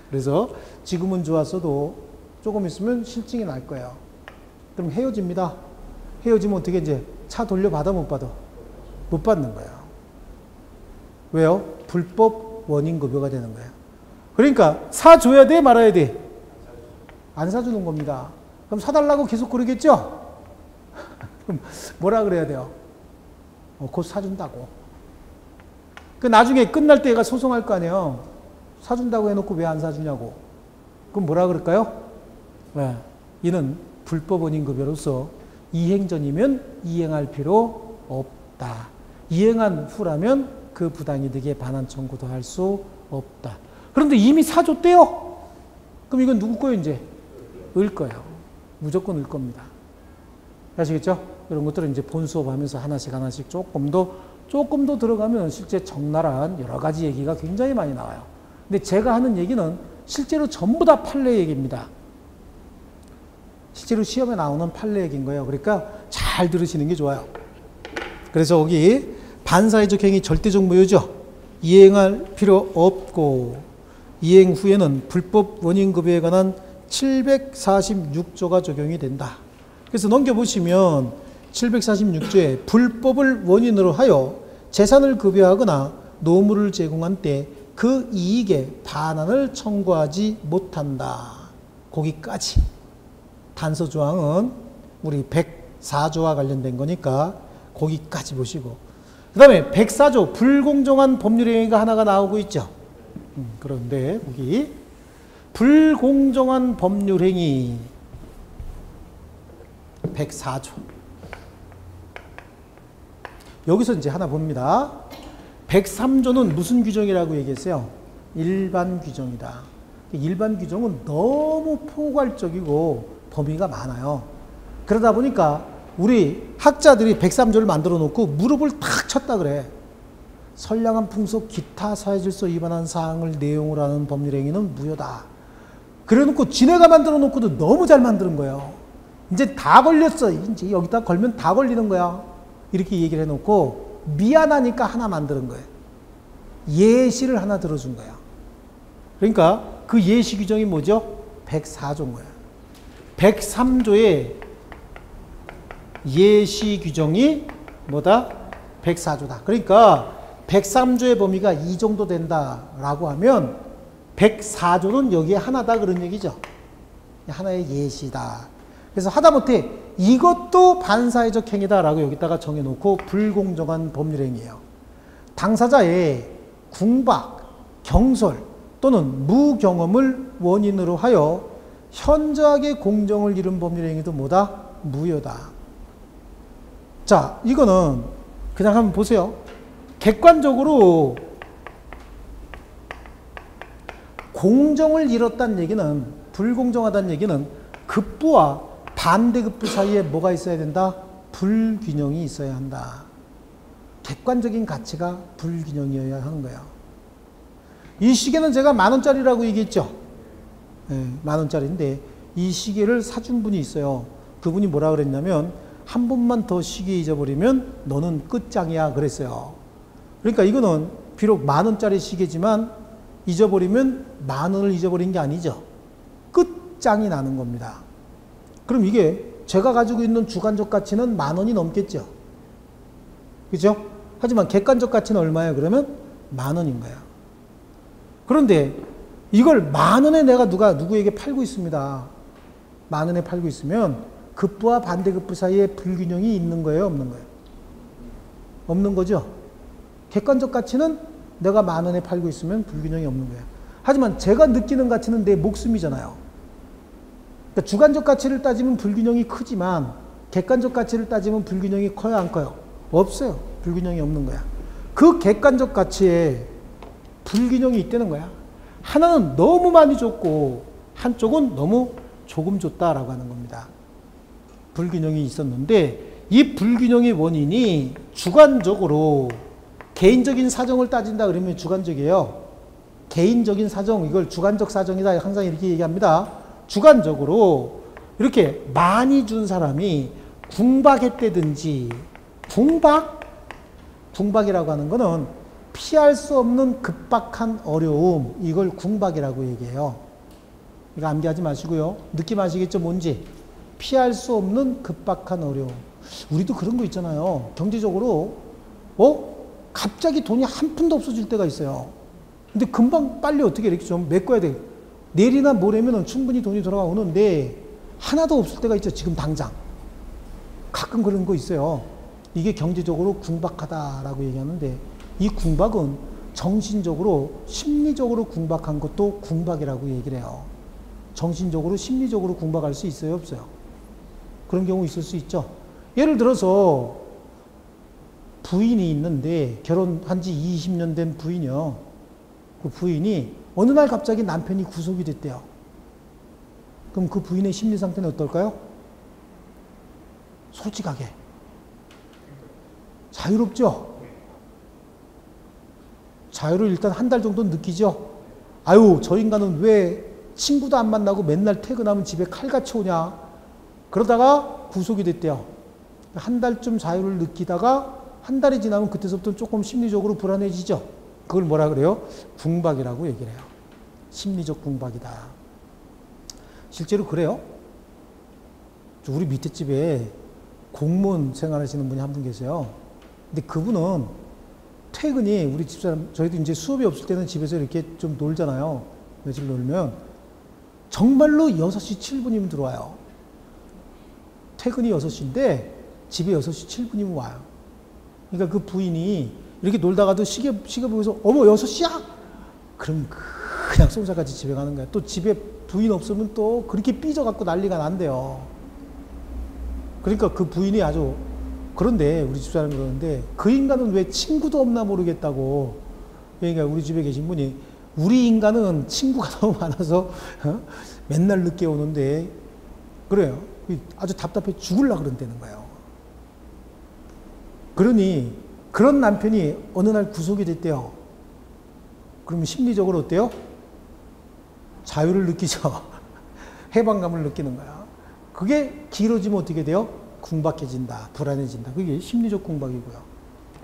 그래서 지금은 좋았어도 조금 있으면 실증이 날 거예요. 그럼 헤어집니다. 헤어지면 어떻게 이제 차 돌려받아 못 받아? 못 받는 거예요. 왜요? 불법 원인급여가 되는 거예요. 그러니까 사줘야 돼 말아야 돼? 안 사주는 겁니다. 그럼 사달라고 계속 그러겠죠? 그럼 뭐라 그래야 돼요? 곧 사준다고. 그 나중에 끝날 때 얘가 소송할 거 아니에요. 사준다고 해놓고 왜 안 사주냐고. 그럼 뭐라 그럴까요? 네. 이는 불법 원인급여로서 이행 전이면 이행할 필요 없다. 이행한 후라면 그 부당이득에 반환 청구도 할 수 없다. 그런데 이미 사줬대요. 그럼 이건 누구 거예요 이제? 을 거예요. 무조건 을 겁니다. 아시겠죠? 이런 것들은 이제 본 수업하면서 하나씩 조금 더 들어가면 실제 적나라한 여러 가지 얘기가 굉장히 많이 나와요. 근데 제가 하는 얘기는 실제로 전부 다 판례 얘기입니다. 실제로 시험에 나오는 판례 얘기인 거예요. 그러니까 잘 들으시는 게 좋아요. 그래서 여기 반사회적 행위 절대적 무효죠. 이행할 필요 없고 이행 후에는 불법 원인급여에 관한 746조가 적용이 된다. 그래서 넘겨보시면 746조에 불법을 원인으로 하여 재산을 급여하거나 노무를 제공한 때 그 이익에 반환을 청구하지 못한다. 거기까지. 단서조항은 우리 104조와 관련된 거니까 거기까지 보시고 그 다음에 104조 불공정한 법률행위가 하나가 나오고 있죠. 그런데 여기 불공정한 법률행위 104조 여기서 이제 하나 봅니다. 103조는 무슨 규정이라고 얘기했어요? 일반 규정이다. 일반 규정은 너무 포괄적이고 범위가 많아요. 그러다 보니까 우리 학자들이 103조를 만들어 놓고 무릎을 탁 쳤다 그래. 선량한 풍속 기타 사회질서 위반한 사항을 내용으로 하는 법률행위는 무효다. 그래 놓고 지네가 만들어 놓고도 너무 잘 만드는 거예요. 이제 다 걸렸어. 이제 여기다 걸면 다 걸리는 거야. 이렇게 얘기를 해놓고 미안하니까 하나 만드는 거예요. 예시를 하나 들어준 거야. 그러니까 그 예시 규정이 뭐죠? 104조인 거예요. 103조의 예시 규정이 뭐다? 104조다. 그러니까 103조의 범위가 이 정도 된다라고 하면 104조는 여기에 하나다 그런 얘기죠. 하나의 예시다. 그래서 하다못해 이것도 반사회적 행위다라고 여기다가 정해놓고 불공정한 법률행위예요. 당사자의 궁박, 경솔 또는 무경험을 원인으로 하여 현저하게 공정을 이룬 법률행위도 뭐다? 무효다. 자, 이거는 그냥 한번 보세요. 객관적으로 공정을 이뤘다는 얘기는 불공정하다는 얘기는 급부와 반대급부 사이에 뭐가 있어야 된다? 불균형이 있어야 한다. 객관적인 가치가 불균형이어야 하는 거예요. 이 시계는 제가 10,000원짜리라고 얘기했죠. 네, 10,000원짜리인데 이 시계를 사준 분이 있어요. 그분이 뭐라 그랬냐면 한 번만 더 시계 잊어버리면 너는 끝장이야 그랬어요. 그러니까 이거는 비록 10,000원짜리 시계지만 잊어버리면 10,000원을 잊어버린 게 아니죠. 끝장이 나는 겁니다. 그럼 이게 제가 가지고 있는 주관적 가치는 10,000원이 넘겠죠. 그죠? 하지만 객관적 가치는 얼마예요? 그러면 10,000원인 거예요. 그런데 이걸 10,000원에 내가 누구에게 팔고 있습니다. 10,000원에 팔고 있으면 급부와 반대급부 사이에 불균형이 있는 거예요? 없는 거예요? 없는 거죠? 객관적 가치는 내가 10,000원에 팔고 있으면 불균형이 없는 거예요. 하지만 제가 느끼는 가치는 내 목숨이잖아요. 그러니까 주관적 가치를 따지면 불균형이 크지만 객관적 가치를 따지면 불균형이 커요? 안 커요? 없어요. 불균형이 없는 거야. 그 객관적 가치에 불균형이 있다는 거야. 하나는 너무 많이 줬고 한쪽은 너무 조금 줬다라고 하는 겁니다. 불균형이 있었는데 이 불균형의 원인이 주관적으로 개인적인 사정을 따진다 그러면 주관적이에요. 개인적인 사정, 이걸 주관적 사정이다. 항상 이렇게 얘기합니다. 주관적으로 이렇게 많이 준 사람이 궁박했다든지, 궁박이라고 하는 거는 피할 수 없는 급박한 어려움, 이걸 궁박이라고 얘기해요. 이거 암기하지 마시고요. 느낌 아시겠죠? 뭔지. 피할 수 없는 급박한 어려움. 우리도 그런 거 있잖아요. 경제적으로 갑자기 돈이 한 푼도 없어질 때가 있어요. 근데 금방 빨리 어떻게 이렇게 좀 메꿔야 돼. 내일이나 모레면 충분히 돈이 돌아오는데 하나도 없을 때가 있죠. 지금 당장. 가끔 그런 거 있어요. 이게 경제적으로 궁박하다라고 얘기하는데, 이 궁박은 정신적으로, 심리적으로 궁박한 것도 궁박이라고 얘기를 해요. 정신적으로, 심리적으로 궁박할 수 있어요, 없어요? 그런 경우 있을 수 있죠. 예를 들어서 부인이 있는데, 결혼한 지 20년 된 부인이요. 그 부인이 어느 날 갑자기 남편이 구속이 됐대요. 그럼 그 부인의 심리 상태는 어떨까요? 솔직하게. 자유롭죠? 자유를 일단 한 달 정도 느끼죠? 아유, 저 인간은 왜 친구도 안 만나고 맨날 퇴근하면 집에 칼같이 오냐? 그러다가 구속이 됐대요. 한 달쯤 자유를 느끼다가 한 달이 지나면 그때서부터 조금 심리적으로 불안해지죠? 그걸 뭐라 그래요? 궁박이라고 얘기를 해요. 심리적 궁박이다. 실제로 그래요. 우리 밑에 집에 공무원 생활하시는 분이 한 분 계세요. 근데 그분은 퇴근이, 우리 집사람, 저희도 이제 수업이 없을 때는 집에서 이렇게 좀 놀잖아요. 며칠 놀면. 정말로 6시 7분이면 들어와요. 퇴근이 6시인데 집에 6시 7분이면 와요. 그러니까 그 부인이 이렇게 놀다가도 시계 보면서 어머 6시야? 그럼 그냥 쏜살같이 집에 가는 거야. 또 집에 부인 없으면 또 그렇게 삐져갖고 난리가 난대요. 그러니까 그 부인이 아주, 그런데 우리 집사람이 그러는데 그 인간은 왜 친구도 없나 모르겠다고. 그러니까 우리 집에 계신 분이, 우리 인간은 친구가 너무 많아서 맨날 늦게 오는데, 그래요. 아주 답답해 죽을라 그런다는 거예요. 그러니 그런 남편이 어느 날 구속이 됐대요. 그러면 심리적으로 어때요? 자유를 느끼죠. 해방감을 느끼는 거야. 그게 길어지면 어떻게 돼요? 궁박해진다, 불안해진다. 그게 심리적 궁박이고요.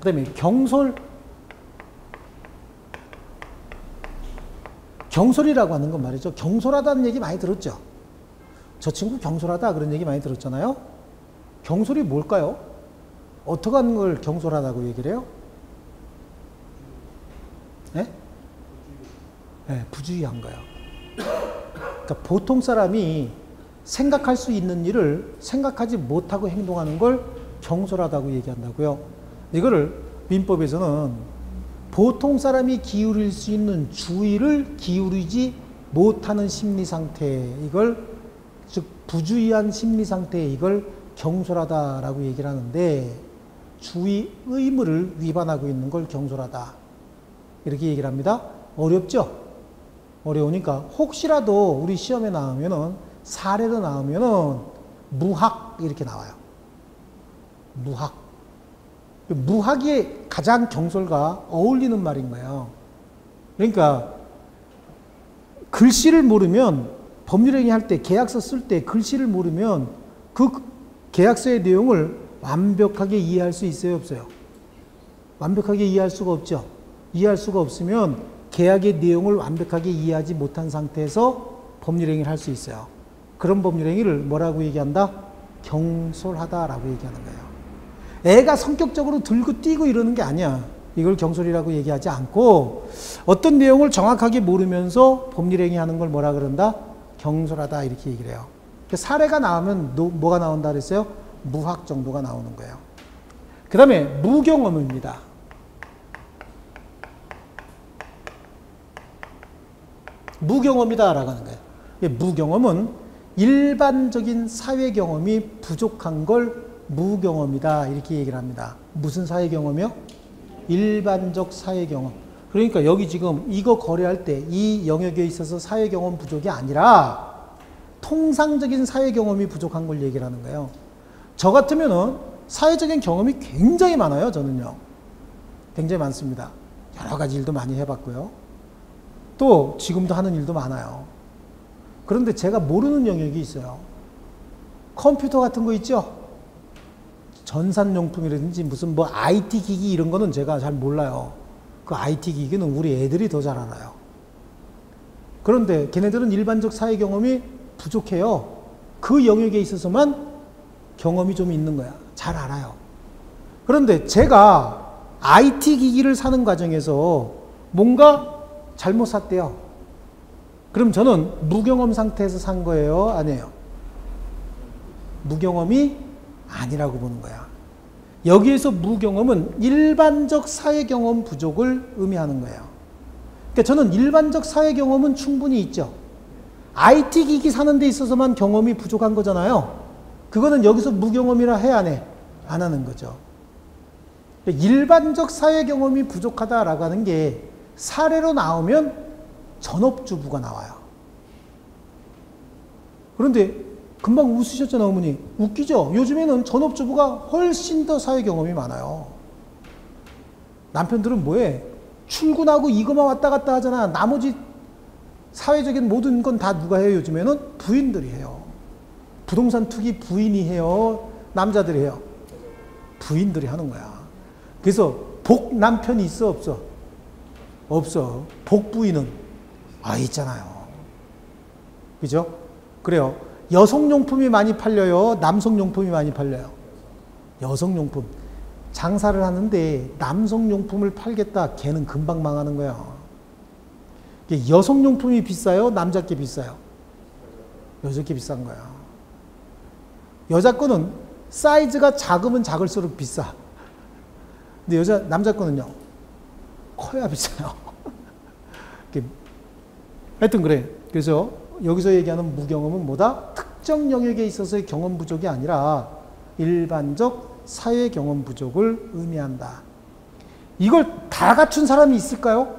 그 다음에 경솔이라고 하는 건 말이죠. 경솔하다는 얘기 많이 들었죠. 저 친구 경솔하다 그런 얘기 많이 들었잖아요. 경솔이 뭘까요? 어떻게 하는 걸 경솔하다고 얘기를 해요? 네? 네, 부주의한 거예요. 그러니까 보통 사람이 생각할 수 있는 일을 생각하지 못하고 행동하는 걸 경솔하다고 얘기한다고요. 이거를 민법에서는 보통 사람이 기울일 수 있는 주의를 기울이지 못하는 심리 상태, 이걸 즉 부주의한 심리 상태, 이걸 경솔하다라고 얘기를 하는데, 주의 의무를 위반하고 있는 걸 경솔하다 이렇게 얘기를 합니다. 어렵죠? 어려우니까 혹시라도 우리 시험에 나오면은, 사례로 나오면은 무학 이렇게 나와요. 무학. 무학이 가장 경솔과 어울리는 말인 거예요. 그러니까 글씨를 모르면, 법률행위 할 때, 계약서 쓸 때 글씨를 모르면 그 계약서의 내용을 완벽하게 이해할 수 있어요, 없어요? 완벽하게 이해할 수가 없죠. 이해할 수가 없으면 계약의 내용을 완벽하게 이해하지 못한 상태에서 법률행위를 할 수 있어요. 그런 법률행위를 뭐라고 얘기한다? 경솔하다라고 얘기하는 거예요. 애가 성격적으로 들고 뛰고 이러는 게 아니야. 이걸 경솔이라고 얘기하지 않고, 어떤 내용을 정확하게 모르면서 법률행위 하는 걸 뭐라 그런다? 경솔하다 이렇게 얘기를 해요. 사례가 나오면 뭐가 나온다 그랬어요? 무학 정도가 나오는 거예요. 그 다음에 무경험입니다. 무경험이다라고 하는 거예요. 무경험은 일반적인 사회 경험이 부족한 걸 무경험이다 이렇게 얘기를 합니다. 무슨 사회 경험이요? 일반적 사회 경험. 그러니까 여기 지금 이거 거래할 때 이 영역에 있어서 사회 경험 부족이 아니라 통상적인 사회 경험이 부족한 걸 얘기를 하는 거예요. 저 같으면은 사회적인 경험이 굉장히 많아요. 저는요. 굉장히 많습니다. 여러 가지 일도 많이 해봤고요. 또 지금도 하는 일도 많아요. 그런데 제가 모르는 영역이 있어요. 컴퓨터 같은 거 있죠? 전산용품이라든지 무슨 뭐 IT 기기 이런 거는 제가 잘 몰라요. 그 IT 기기는 우리 애들이 더 잘 알아요. 그런데 걔네들은 일반적 사회 경험이 부족해요. 그 영역에 있어서만 경험이 좀 있는 거야. 잘 알아요. 그런데 제가 IT 기기를 사는 과정에서 뭔가 잘못 샀대요. 그럼 저는 무경험 상태에서 산 거예요? 아니에요? 무경험이 아니라고 보는 거야. 여기에서 무경험은 일반적 사회 경험 부족을 의미하는 거예요. 그러니까 저는 일반적 사회 경험은 충분히 있죠. IT 기기 사는 데 있어서만 경험이 부족한 거잖아요. 그거는 여기서 무경험이라 해, 안 해? 안 하는 거죠. 일반적 사회 경험이 부족하다라고 하는 게 사례로 나오면 전업주부가 나와요. 그런데 금방 웃으셨잖아요, 어머니. 웃기죠? 요즘에는 전업주부가 훨씬 더 사회 경험이 많아요. 남편들은 뭐해? 출근하고 이거만 왔다 갔다 하잖아. 나머지 사회적인 모든 건 다 누가 해요, 요즘에는? 부인들이 해요. 부동산 투기 부인이 해요? 남자들이 해요? 부인들이 하는 거야. 그래서 복 남편이 있어, 없어? 없어. 복 부인은? 있잖아요. 그죠? 그래요. 여성용품이 많이 팔려요? 남성용품이 많이 팔려요? 여성용품. 장사를 하는데 남성용품을 팔겠다. 걔는 금방 망하는 거야. 여성용품이 비싸요? 남자 게 비싸요? 여자 게 비싼 거야. 여자 거는 사이즈가 작으면 작을수록 비싸. 근데 남자 거는요? 커야 비싸요. 하여튼 그래. 그래서 여기서 얘기하는 무경험은 뭐다? 특정 영역에 있어서의 경험 부족이 아니라 일반적 사회 경험 부족을 의미한다. 이걸 다 갖춘 사람이 있을까요?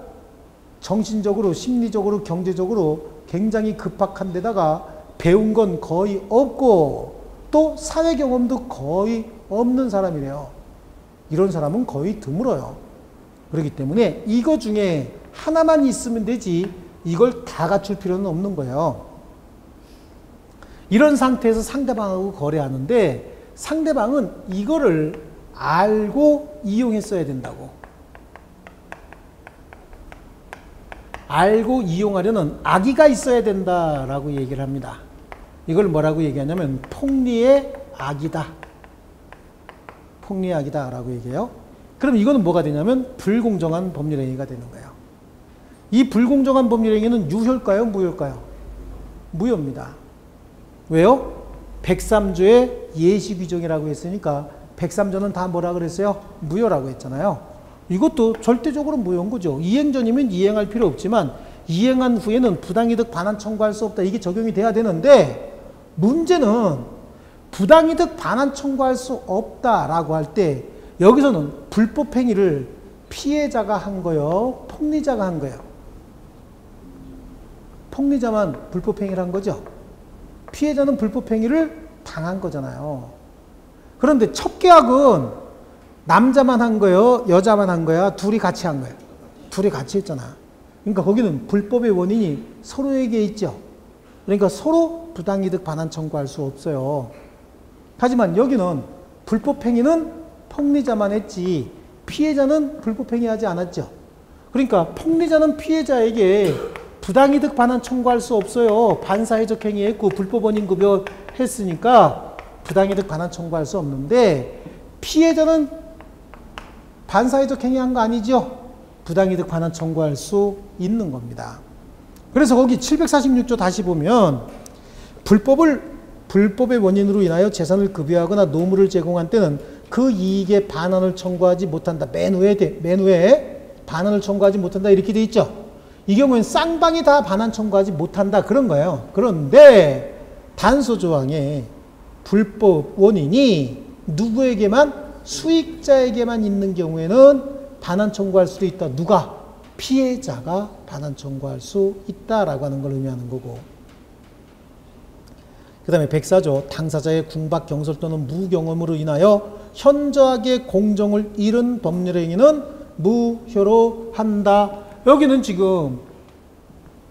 정신적으로, 심리적으로, 경제적으로 굉장히 급박한 데다가 배운 건 거의 없고 또 사회 경험도 거의 없는 사람이래요. 이런 사람은 거의 드물어요. 그렇기 때문에 이거 중에 하나만 있으면 되지 이걸 다 갖출 필요는 없는 거예요. 이런 상태에서 상대방하고 거래하는데 상대방은 이거를 알고 이용했어야 된다고. 알고 이용하려는 악의가 있어야 된다라고 얘기를 합니다. 이걸 뭐라고 얘기하냐면 폭리의 악이다. 폭리의 악이다라고 얘기해요. 그럼 이거는 뭐가 되냐면 불공정한 법률행위가 되는 거예요. 이 불공정한 법률행위는 유효일까요? 무효일까요? 무효입니다. 왜요? 103조의 예시규정이라고 했으니까 103조는 다 뭐라 그랬어요? 무효라고 했잖아요. 이것도 절대적으로 무효인 거죠. 이행 전이면 이행할 필요 없지만 이행한 후에는 부당이득 반환 청구할 수 없다. 이게 적용이 돼야 되는데 문제는 부당이득 반환 청구할 수 없다라고 할 때 여기서는 불법행위를 피해자가 한 거요? 폭리자가 한 거예요? 폭리자만 불법행위를 한 거죠? 피해자는 불법행위를 당한 거잖아요. 그런데 첫 계약은 남자만 한 거예요? 여자만 한 거야? 둘이 같이 한 거예요? 둘이 같이 했잖아. 그러니까 거기는 불법의 원인이 서로에게 있죠. 그러니까 서로 부당이득 반환 청구할 수 없어요. 하지만 여기는 불법행위는 폭리자만 했지 피해자는 불법행위하지 않았죠. 그러니까 폭리자는 피해자에게 부당이득 반환 청구할 수 없어요. 반사회적 행위했고 불법 원인 구별했으니까 부당이득 반환 청구할 수 없는데 피해자는 반사회적 행위한 거 아니죠? 부당이득 반환 청구할 수 있는 겁니다. 그래서 거기 746조 다시 보면 불법의 원인으로 인하여 재산을 급여하거나 노무를 제공한 때는 그 이익의 반환을 청구하지 못한다. 맨 후에 반환을 청구하지 못한다. 이렇게 돼 있죠. 이 경우에는 쌍방이 다 반환 청구하지 못한다. 그런 거예요. 그런데 단서조항에 불법 원인이 누구에게만 수익자에게만 있는 경우에는 반환 청구할 수도 있다. 누가? 피해자가 반환 청구할 수 있다라고 하는 걸 의미하는 거고. 그 다음에 백사죠. 당사자의 궁박, 경솔 또는 무경험으로 인하여 현저하게 공정을 잃은 법률행위는 무효로 한다. 여기는 지금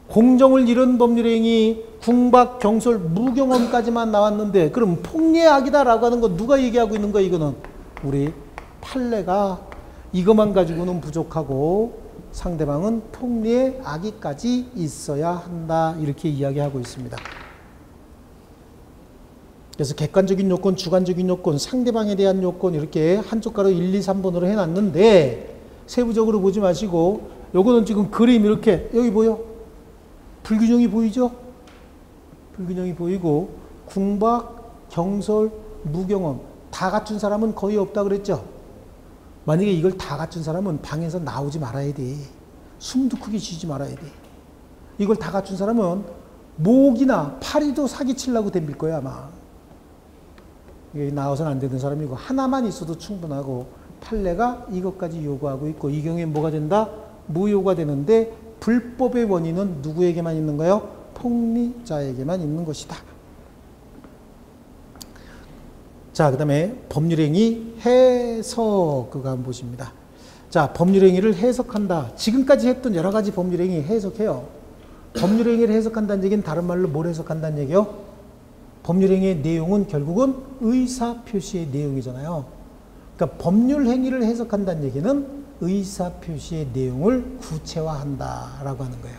공정을 잃은 법률행위, 궁박, 경솔, 무경험까지만 나왔는데 그럼 폭리의 악이다라고 하는 거 누가 얘기하고 있는 거야? 이거는 우리 판례가 이것만 가지고는 부족하고 상대방은 폭리의 악의까지 있어야 한다. 이렇게 이야기하고 있습니다. 그래서 객관적인 요건, 주관적인 요건, 상대방에 대한 요건 이렇게 한쪽 가로 1, 2, 3번으로 해놨는데 세부적으로 보지 마시고 요거는 지금 그림 이렇게 여기 보여? 불균형이 보이죠? 불균형이 보이고 궁박, 경솔, 무경험 다 갖춘 사람은 거의 없다 그랬죠? 만약에 이걸 다 갖춘 사람은 방에서 나오지 말아야 돼. 숨도 크게 쉬지 말아야 돼. 이걸 다 갖춘 사람은 목이나 팔이도 사기치려고 덤빌 거야 아마. 나와서는 안 되는 사람이고 하나만 있어도 충분하고 판례가 이것까지 요구하고 있고 이 경우에 뭐가 된다? 무효가 되는데 불법의 원인은 누구에게만 있는 거예요? 폭리자에게만 있는 것이다. 자, 그 다음에 법률행위 해석 그거 한번 보십니다. 자, 법률행위를 해석한다. 지금까지 했던 여러 가지 법률행위 해석해요. 법률행위를 해석한다는 얘기는 다른 말로 뭘 해석한다는 얘기요? 법률행위의 내용은 결국은 의사표시의 내용이잖아요. 그러니까 법률행위를 해석한다는 얘기는 의사표시의 내용을 구체화한다라고 하는 거예요.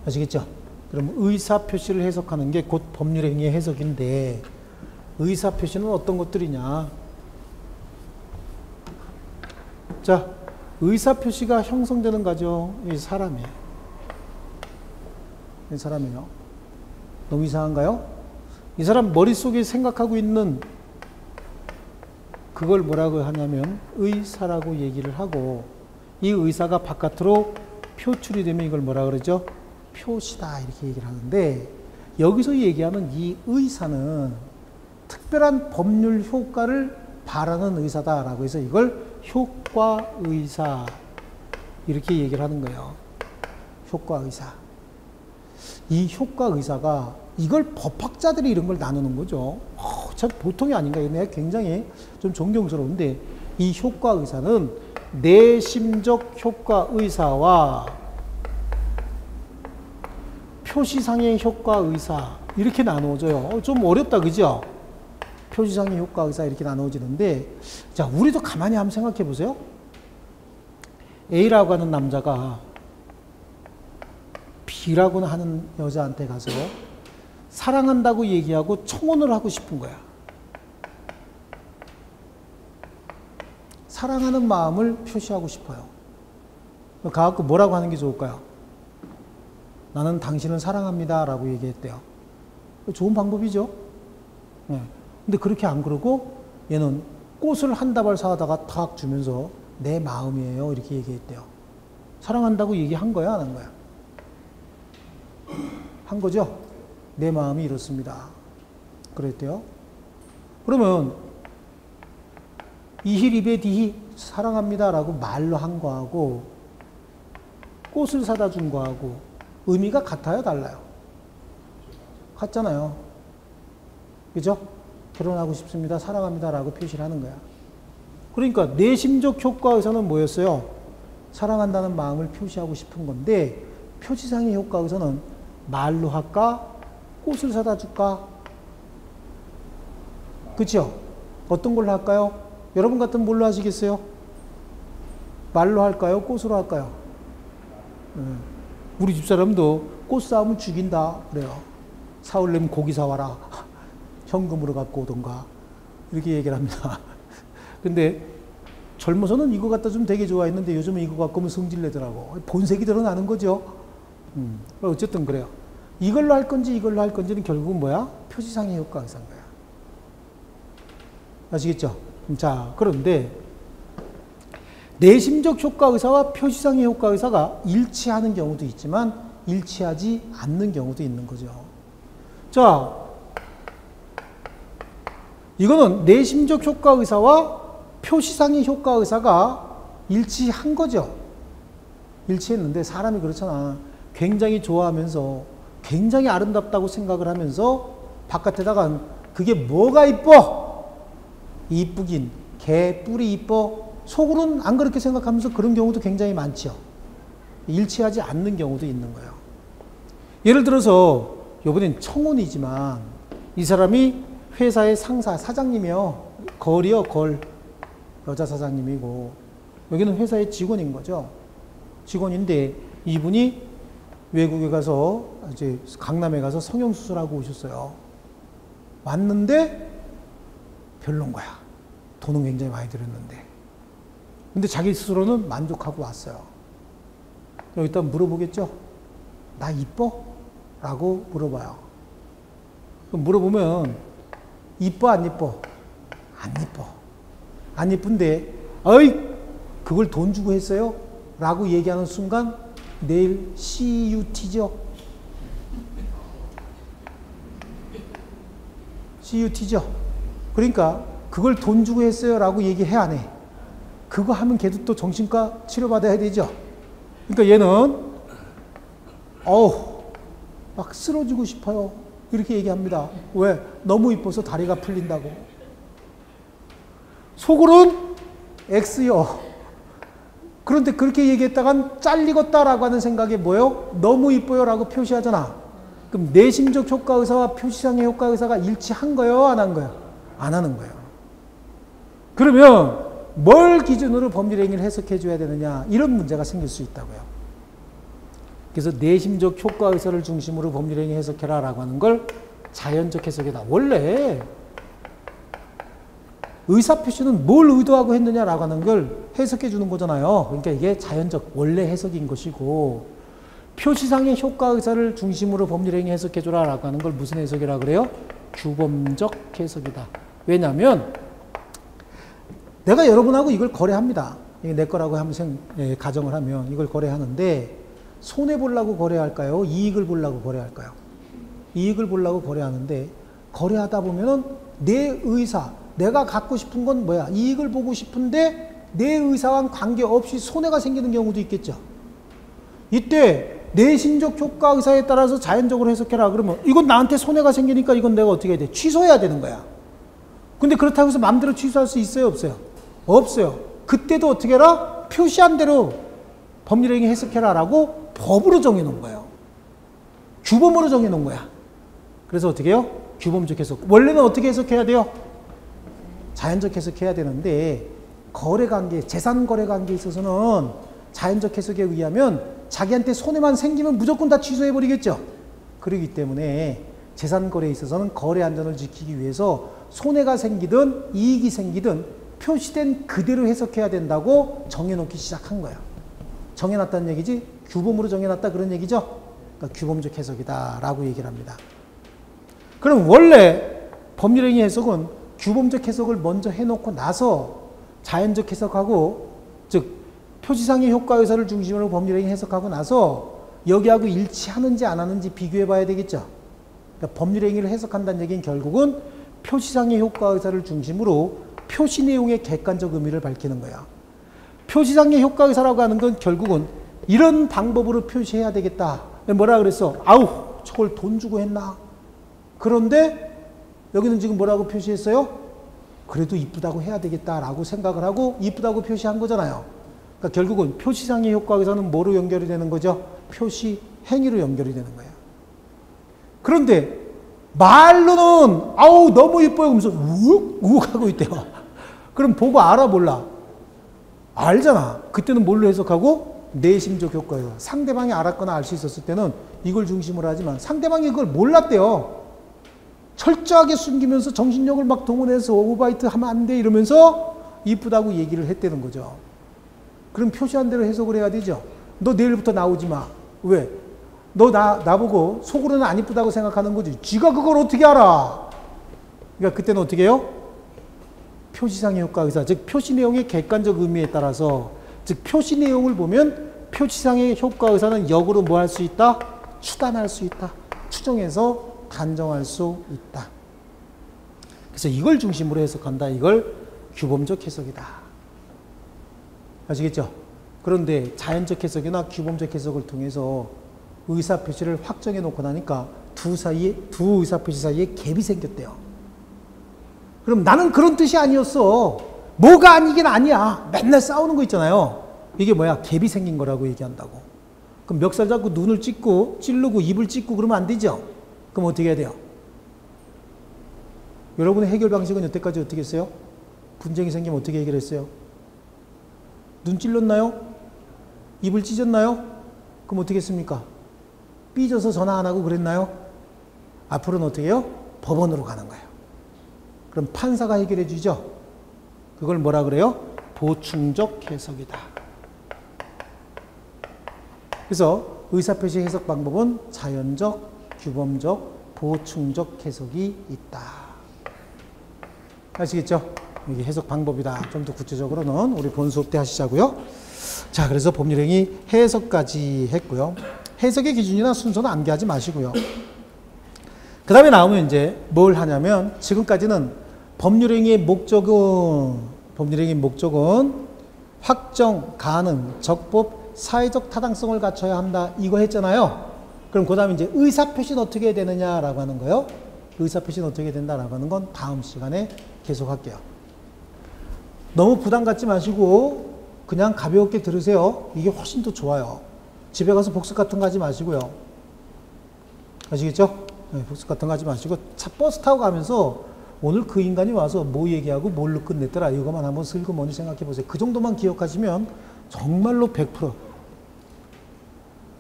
아시겠죠? 그럼 의사표시를 해석하는 게 곧 법률행위의 해석인데 의사표시는 어떤 것들이냐? 자, 의사표시가 형성되는 과정, 이 사람이에요. 이 사람이에요. 너무 이상한가요? 이 사람 머릿속에 생각하고 있는 그걸 뭐라고 하냐면 의사라고 얘기를 하고 이 의사가 바깥으로 표출이 되면 이걸 뭐라 그러죠? 표시다 이렇게 얘기를 하는데 여기서 얘기하는 이 의사는 특별한 법률 효과를 바라는 의사다라고 해서 이걸 효과의사 이렇게 얘기를 하는 거예요. 효과의사. 이 효과의사가 이걸 법학자들이 이런 걸 나누는 거죠. 참 보통이 아닌가. 내가 굉장히 좀 존경스러운데 이 효과의사는 내심적 효과의사와 표시상의 효과의사 이렇게 나누어져요. 좀 어렵다 그죠? 표시상의 효과의사 이렇게 나누어지는데 자, 우리도 가만히 한번 생각해 보세요. A라고 하는 남자가 B라고 하는 여자한테 가서 사랑한다고 얘기하고 청혼을 하고 싶은 거야. 사랑하는 마음을 표시하고 싶어요. 가갖고 뭐라고 하는 게 좋을까요? 나는 당신을 사랑합니다 라고 얘기했대요. 좋은 방법이죠. 네. 근데 그렇게 안 그러고 얘는 꽃을 한 다발 사다가 탁 주면서 내 마음이에요 이렇게 얘기했대요. 사랑한다고 얘기한 거야 안 한 거야? 한 거죠. 내 마음이 이렇습니다. 그랬대요. 그러면 이희리베 디히 사랑합니다 라고 말로 한 거하고 꽃을 사다 준 거하고 의미가 같아요 달라요? 같잖아요. 그죠? 결혼하고 싶습니다. 사랑합니다 라고 표시를 하는 거야. 그러니까 내심적 효과에서는 뭐였어요? 사랑한다는 마음을 표시하고 싶은 건데 표시상의 효과에서는 말로 할까? 꽃을 사다 줄까? 그렇죠? 어떤 걸로 할까요? 여러분 같으면 뭘로 하시겠어요? 말로 할까요? 꽃으로 할까요? 우리 집사람도 꽃 사오면 죽인다 그래요. 사오려면 고기 사와라. 현금으로 갖고 오던가 이렇게 얘기를 합니다. 근데 젊어서는 이거 갖다 좀 되게 좋아했는데 요즘은 이거 갖고 오면 성질내더라고. 본색이 드러나는 거죠. 어쨌든 그래요. 이걸로 할 건지 이걸로 할 건지는 결국은 뭐야? 표시상의 효과의사인 거야. 아시겠죠? 자, 그런데 내심적 효과의사와 표시상의 효과의사가 일치하는 경우도 있지만 일치하지 않는 경우도 있는 거죠. 자, 이거는 내심적 효과의사와 표시상의 효과의사가 일치한 거죠. 일치했는데 사람이 그렇잖아. 굉장히 좋아하면서 굉장히 아름답다고 생각을 하면서 바깥에다가 그게 뭐가 이뻐? 이쁘긴 개 뿔이 이뻐. 속으로는 안 그렇게 생각하면서 그런 경우도 굉장히 많죠. 일치하지 않는 경우도 있는 거예요. 예를 들어서 이번엔 청혼이지만 이 사람이 회사의 상사, 사장님이요. 걸이요, 걸. 여자 사장님이고 여기는 회사의 직원인 거죠. 직원인데 이분이 외국에 가서 이제 강남에 가서 성형수술하고 오셨어요. 왔는데 별론 거야. 돈은 굉장히 많이 들였는데. 근데 자기 스스로는 만족하고 왔어요. 여기다 물어보겠죠? 나 이뻐? 라고 물어봐요. 그럼 물어보면 이뻐 안 이뻐? 안 이뻐. 안 이쁜데 어이 그걸 돈 주고 했어요? 라고 얘기하는 순간 내일 CUT죠? CUT죠? 그러니까 그걸 돈 주고 했어요? 라고 얘기해 안 해? 그거 하면 걔도 또 정신과 치료받아야 되죠? 그러니까 얘는 막 쓰러지고 싶어요. 이렇게 얘기합니다. 왜? 너무 이뻐서 다리가 풀린다고. 속으로는 X요. 그런데 그렇게 얘기했다간 잘리겠다라고 하는 생각이 뭐예요? 너무 이뻐요 라고 표시하잖아. 그럼 내심적 효과의사와 표시상의 효과의사가 일치한 거예요? 안 한 거예요? 안 하는 거예요. 그러면 뭘 기준으로 법률행위를 해석해 줘야 되느냐, 이런 문제가 생길 수 있다고요. 그래서 내심적 효과의사를 중심으로 법률행위 해석해라 라고 하는 걸 자연적 해석이다. 원래 의사표시는 뭘 의도하고 했느냐라고 하는 걸 해석해 주는 거잖아요. 그러니까 이게 자연적 원래 해석인 것이고, 표시상의 효과의사를 중심으로 법률행위 해석해 줘라 라고 하는 걸 무슨 해석이라 그래요? 규범적 해석이다. 왜냐하면 내가 여러분하고 이걸 거래합니다. 이게 내 거라고 하면 가정을 하면 이걸 거래하는데 손해 보려고 거래할까요? 이익을 보려고 거래할까요? 이익을 보려고 거래하는데, 거래하다 보면은 내 의사, 내가 갖고 싶은 건 뭐야? 이익을 보고 싶은데 내 의사와 관계없이 손해가 생기는 경우도 있겠죠. 이때 내심적 효과 의사에 따라서 자연적으로 해석해라 그러면 이건 나한테 손해가 생기니까 이건 내가 어떻게 해야 돼? 취소해야 되는 거야. 근데 그렇다고 해서 마음대로 취소할 수 있어요? 없어요? 없어요. 그때도 어떻게 해라? 표시한 대로 법률행위 해석해라 라고 법으로 정해놓은 거예요. 규범으로 정해놓은 거야. 그래서 어떻게 해요? 규범적 해석. 원래는 어떻게 해석해야 돼요? 자연적 해석해야 되는데, 거래관계, 재산거래관계에 있어서는 자연적 해석에 의하면 자기한테 손해만 생기면 무조건 다 취소해버리겠죠. 그렇기 때문에 재산거래에 있어서는 거래 안전을 지키기 위해서 손해가 생기든 이익이 생기든 표시된 그대로 해석해야 된다고 정해놓기 시작한 거예요. 정해놨다는 얘기지 규범으로 정해놨다 그런 얘기죠. 그러니까 규범적 해석이다 라고 얘기를 합니다. 그럼 원래 법률행위 해석은 규범적 해석을 먼저 해놓고 나서 자연적 해석하고, 즉 표시상의 효과의사를 중심으로 법률행위 해석하고 나서 여기하고 일치하는지 안 하는지 비교해 봐야 되겠죠. 그러니까 법률행위를 해석한다는 얘기는 결국은 표시상의 효과의사를 중심으로 표시 내용의 객관적 의미를 밝히는 거야. 표시상의 효과의사라고 하는 건 결국은 이런 방법으로 표시해야 되겠다. 뭐라 그랬어? 아우, 저걸 돈 주고 했나? 그런데 여기는 지금 뭐라고 표시했어요? 그래도 이쁘다고 해야 되겠다라고 생각을 하고 이쁘다고 표시한 거잖아요. 그러니까 결국은 표시상의 효과의사는 뭐로 연결이 되는 거죠? 표시 행위로 연결이 되는 거예요. 그런데 말로는 아우 너무 이뻐요 그러면서 우욱 하고 있대요. 그럼 보고 알아 몰라? 알잖아. 그때는 뭘로 해석하고? 내심적 효과예요. 상대방이 알았거나 알 수 있었을 때는 이걸 중심으로 하지만 상대방이 그걸 몰랐대요. 철저하게 숨기면서 정신력을 막 동원해서 오버바이트 하면 안 돼 이러면서 이쁘다고 얘기를 했다는 거죠. 그럼 표시한 대로 해석을 해야 되죠. 너 내일부터 나오지 마. 왜? 너 나보고 속으로는 안 이쁘다고 생각하는 거지. 지가 그걸 어떻게 알아? 그러니까 그때는 어떻게 해요? 표시상의 효과의사, 즉 표시 내용의 객관적 의미에 따라서, 즉 표시 내용을 보면 표시상의 효과의사는 역으로 뭐 할 수 있다? 추단할 수 있다. 추정해서 단정할 수 있다. 그래서 이걸 중심으로 해석한다. 이걸 규범적 해석이다. 아시겠죠? 그런데 자연적 해석이나 규범적 해석을 통해서 의사표시를 확정해 놓고 나니까 두 의사표시 사이에 갭이 생겼대요. 그럼 나는 그런 뜻이 아니었어. 뭐가 아니긴 아니야. 맨날 싸우는 거 있잖아요. 이게 뭐야? 갭이 생긴 거라고 얘기한다고. 그럼 멱살 잡고 눈을 찢고 찌르고 입을 찢고 그러면 안 되죠? 그럼 어떻게 해야 돼요? 여러분의 해결 방식은 여태까지 어떻게 했어요? 분쟁이 생기면 어떻게 해결했어요? 눈 찔렀나요? 입을 찢었나요? 그럼 어떻게 했습니까? 삐져서 전화 안 하고 그랬나요? 앞으로는 어떻게 해요? 법원으로 가는 거예요. 그럼 판사가 해결해 주죠. 그걸 뭐라 그래요? 보충적 해석이다. 그래서 의사표시 해석 방법은 자연적, 규범적, 보충적 해석이 있다. 아시겠죠? 이게 해석 방법이다. 좀 더 구체적으로는 우리 본 수업 때 하시자고요. 자, 그래서 법률행위 해석까지 했고요. 해석의 기준이나 순서는 암기하지 마시고요. 그 다음에 나오면 이제 뭘 하냐면 지금까지는 법률행위의 목적은 확정, 가능, 적법, 사회적 타당성을 갖춰야 한다. 이거 했잖아요. 그럼 그 다음에 이제 의사표시는 어떻게 되느냐라고 하는 거예요. 의사표시는 어떻게 된다라고 하는 건 다음 시간에 계속 할게요. 너무 부담 갖지 마시고 그냥 가볍게 들으세요. 이게 훨씬 더 좋아요. 집에 가서 복습 같은 거 하지 마시고요. 아시겠죠? 네, 복습 같은 거 하지 마시고 버스 타고 가면서 오늘 그 인간이 와서 뭐 얘기하고 뭘로 끝냈더라. 이거만 한번 슬그머니 생각해 보세요. 그 정도만 기억하시면 정말로 100%.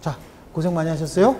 자, 고생 많이 하셨어요.